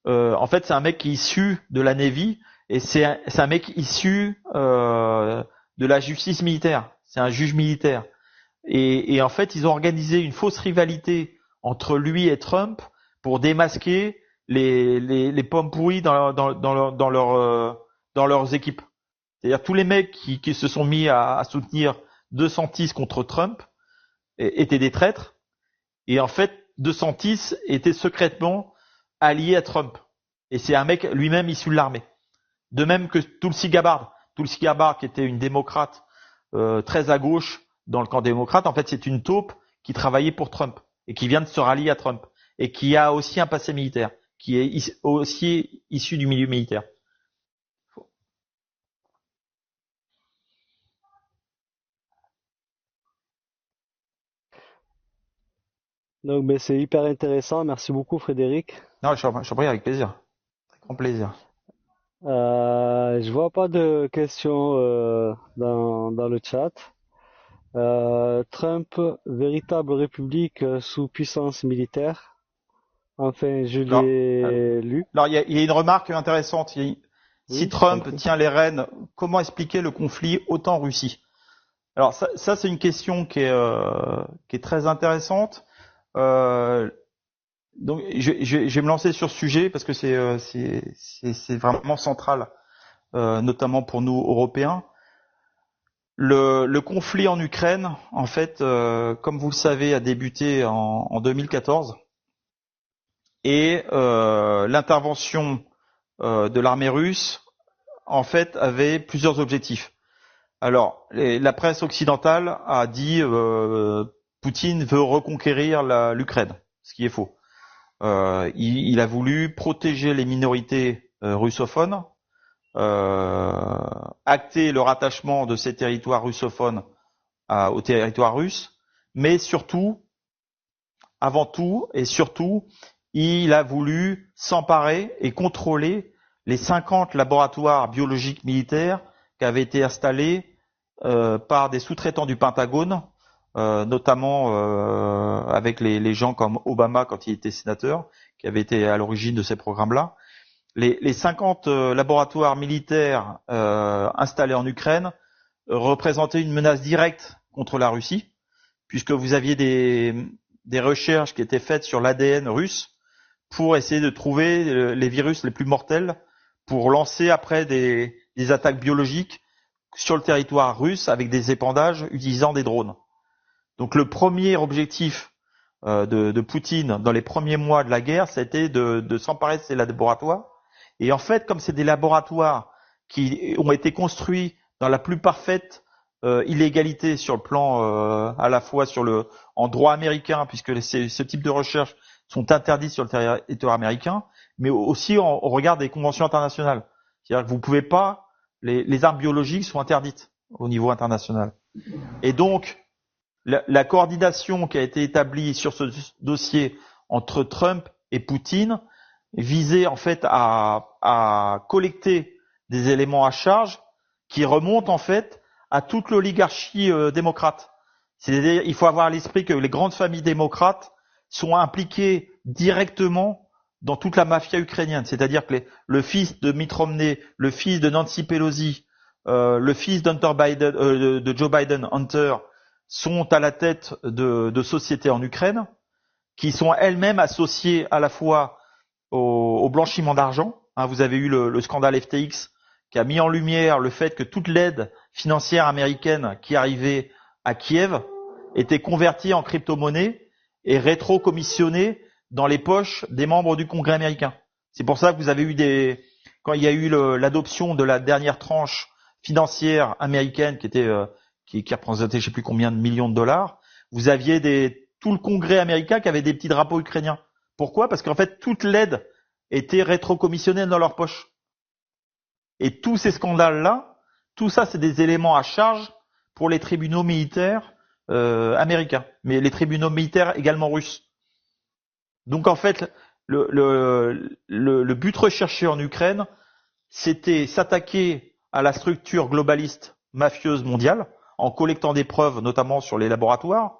En fait, c'est un mec qui est issu de la Navy et c'est un mec issu de la justice militaire. C'est un juge militaire. Et en fait, ils ont organisé une fausse rivalité entre lui et Trump pour démasquer les pommes pourries dans leurs équipes. C'est-à-dire tous les mecs qui se sont mis à soutenir DeSantis contre Trump étaient des traîtres. Et en fait, DeSantis était secrètement allié à Trump. Et c'est un mec lui-même issu de l'armée. De même que Tulsi Gabbard. Tulsi Gabbard, qui était une démocrate très à gauche dans le camp démocrate, en fait, c'est une taupe qui travaillait pour Trump et qui vient de se rallier à Trump et qui a aussi un passé militaire, qui est aussi issu du milieu militaire. Donc, mais c'est hyper intéressant. Merci beaucoup, Frédéric. Non, je t'en prie, avec plaisir. Avec grand plaisir. Je vois pas de questions dans le chat. Trump, véritable république sous puissance militaire. Enfin, je l'ai lu. Alors, il y a une remarque intéressante. Si Trump tient les rênes, comment expliquer le conflit autant en Russie? Alors, ça c'est une question qui est très intéressante. Donc, je vais me lancer sur ce sujet parce que c'est vraiment central, notamment pour nous Européens. Le conflit en Ukraine, en fait, comme vous le savez, a débuté en 2014 et l'intervention de l'armée russe, en fait, avait plusieurs objectifs. Alors, la presse occidentale a dit Poutine veut reconquérir l'Ukraine, ce qui est faux. Il a voulu protéger les minorités russophones, acter le rattachement de ces territoires russophones au territoire russe, mais surtout, avant tout et surtout, il a voulu s'emparer et contrôler les 50 laboratoires biologiques militaires qui avaient été installés par des sous-traitants du Pentagone, notamment avec les gens comme Obama quand il était sénateur, qui avaient été à l'origine de ces programmes-là. Les 50 laboratoires militaires installés en Ukraine représentaient une menace directe contre la Russie, puisque vous aviez des recherches qui étaient faites sur l'ADN russe pour essayer de trouver les virus les plus mortels pour lancer après des attaques biologiques sur le territoire russe avec des épandages utilisant des drones. Donc le premier objectif de Poutine dans les premiers mois de la guerre, c'était de s'emparer de ces laboratoires. Et en fait, comme c'est des laboratoires qui ont été construits dans la plus parfaite illégalité sur le plan à la fois en droit américain, puisque ce type de recherche sont interdits sur le territoire américain, mais aussi au regard des conventions internationales. C'est-à-dire que vous pouvez pas, les armes biologiques sont interdites au niveau international. Et donc, la coordination qui a été établie sur ce dossier entre Trump et Poutine visait en fait à collecter des éléments à charge qui remontent en fait à toute l'oligarchie démocrate. C'est-à-dire, il faut avoir à l'esprit que les grandes familles démocrates sont impliquées directement dans toute la mafia ukrainienne. C'est-à-dire que le fils de Mitt Romney, le fils de Nancy Pelosi, le fils d'Hunter Biden, de Joe Biden, Hunter, sont à la tête de sociétés en Ukraine, qui sont elles-mêmes associées à la fois au blanchiment d'argent. Hein, vous avez eu le scandale FTX qui a mis en lumière le fait que toute l'aide financière américaine qui arrivait à Kiev était convertie en crypto-monnaie et rétro-commissionnée dans les poches des membres du Congrès américain. C'est pour ça que vous avez eu quand il y a eu l'adoption de la dernière tranche financière américaine qui représentait je sais plus combien de millions de dollars, vous aviez tout le Congrès américain qui avait des petits drapeaux ukrainiens. Pourquoi? Parce qu'en fait toute l'aide était rétro-commissionnée dans leurs poches. Et tous ces scandales-là, tout ça c'est des éléments à charge pour les tribunaux militaires américains, mais les tribunaux militaires également russes. Donc en fait, le but recherché en Ukraine, c'était s'attaquer à la structure globaliste mafieuse mondiale en collectant des preuves, notamment sur les laboratoires,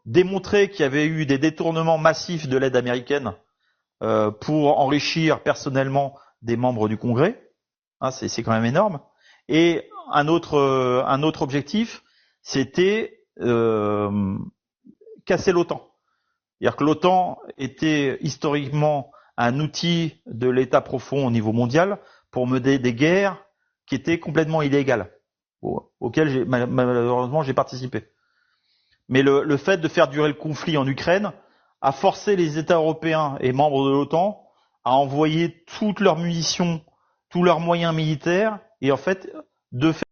démontrer qu'il y avait eu des détournements massifs de l'aide américaine pour enrichir personnellement des membres du Congrès. Hein, c'est quand même énorme. Et un autre objectif, c'était casser l'OTAN. C'est-à-dire que l'OTAN était historiquement un outil de l'État profond au niveau mondial pour mener des guerres qui étaient complètement illégales, auxquelles malheureusement j'ai participé. Mais le fait de faire durer le conflit en Ukraine a forcé les États européens et membres de l'OTAN à envoyer toutes leurs munitions, tous leurs moyens militaires, et en fait, de fait,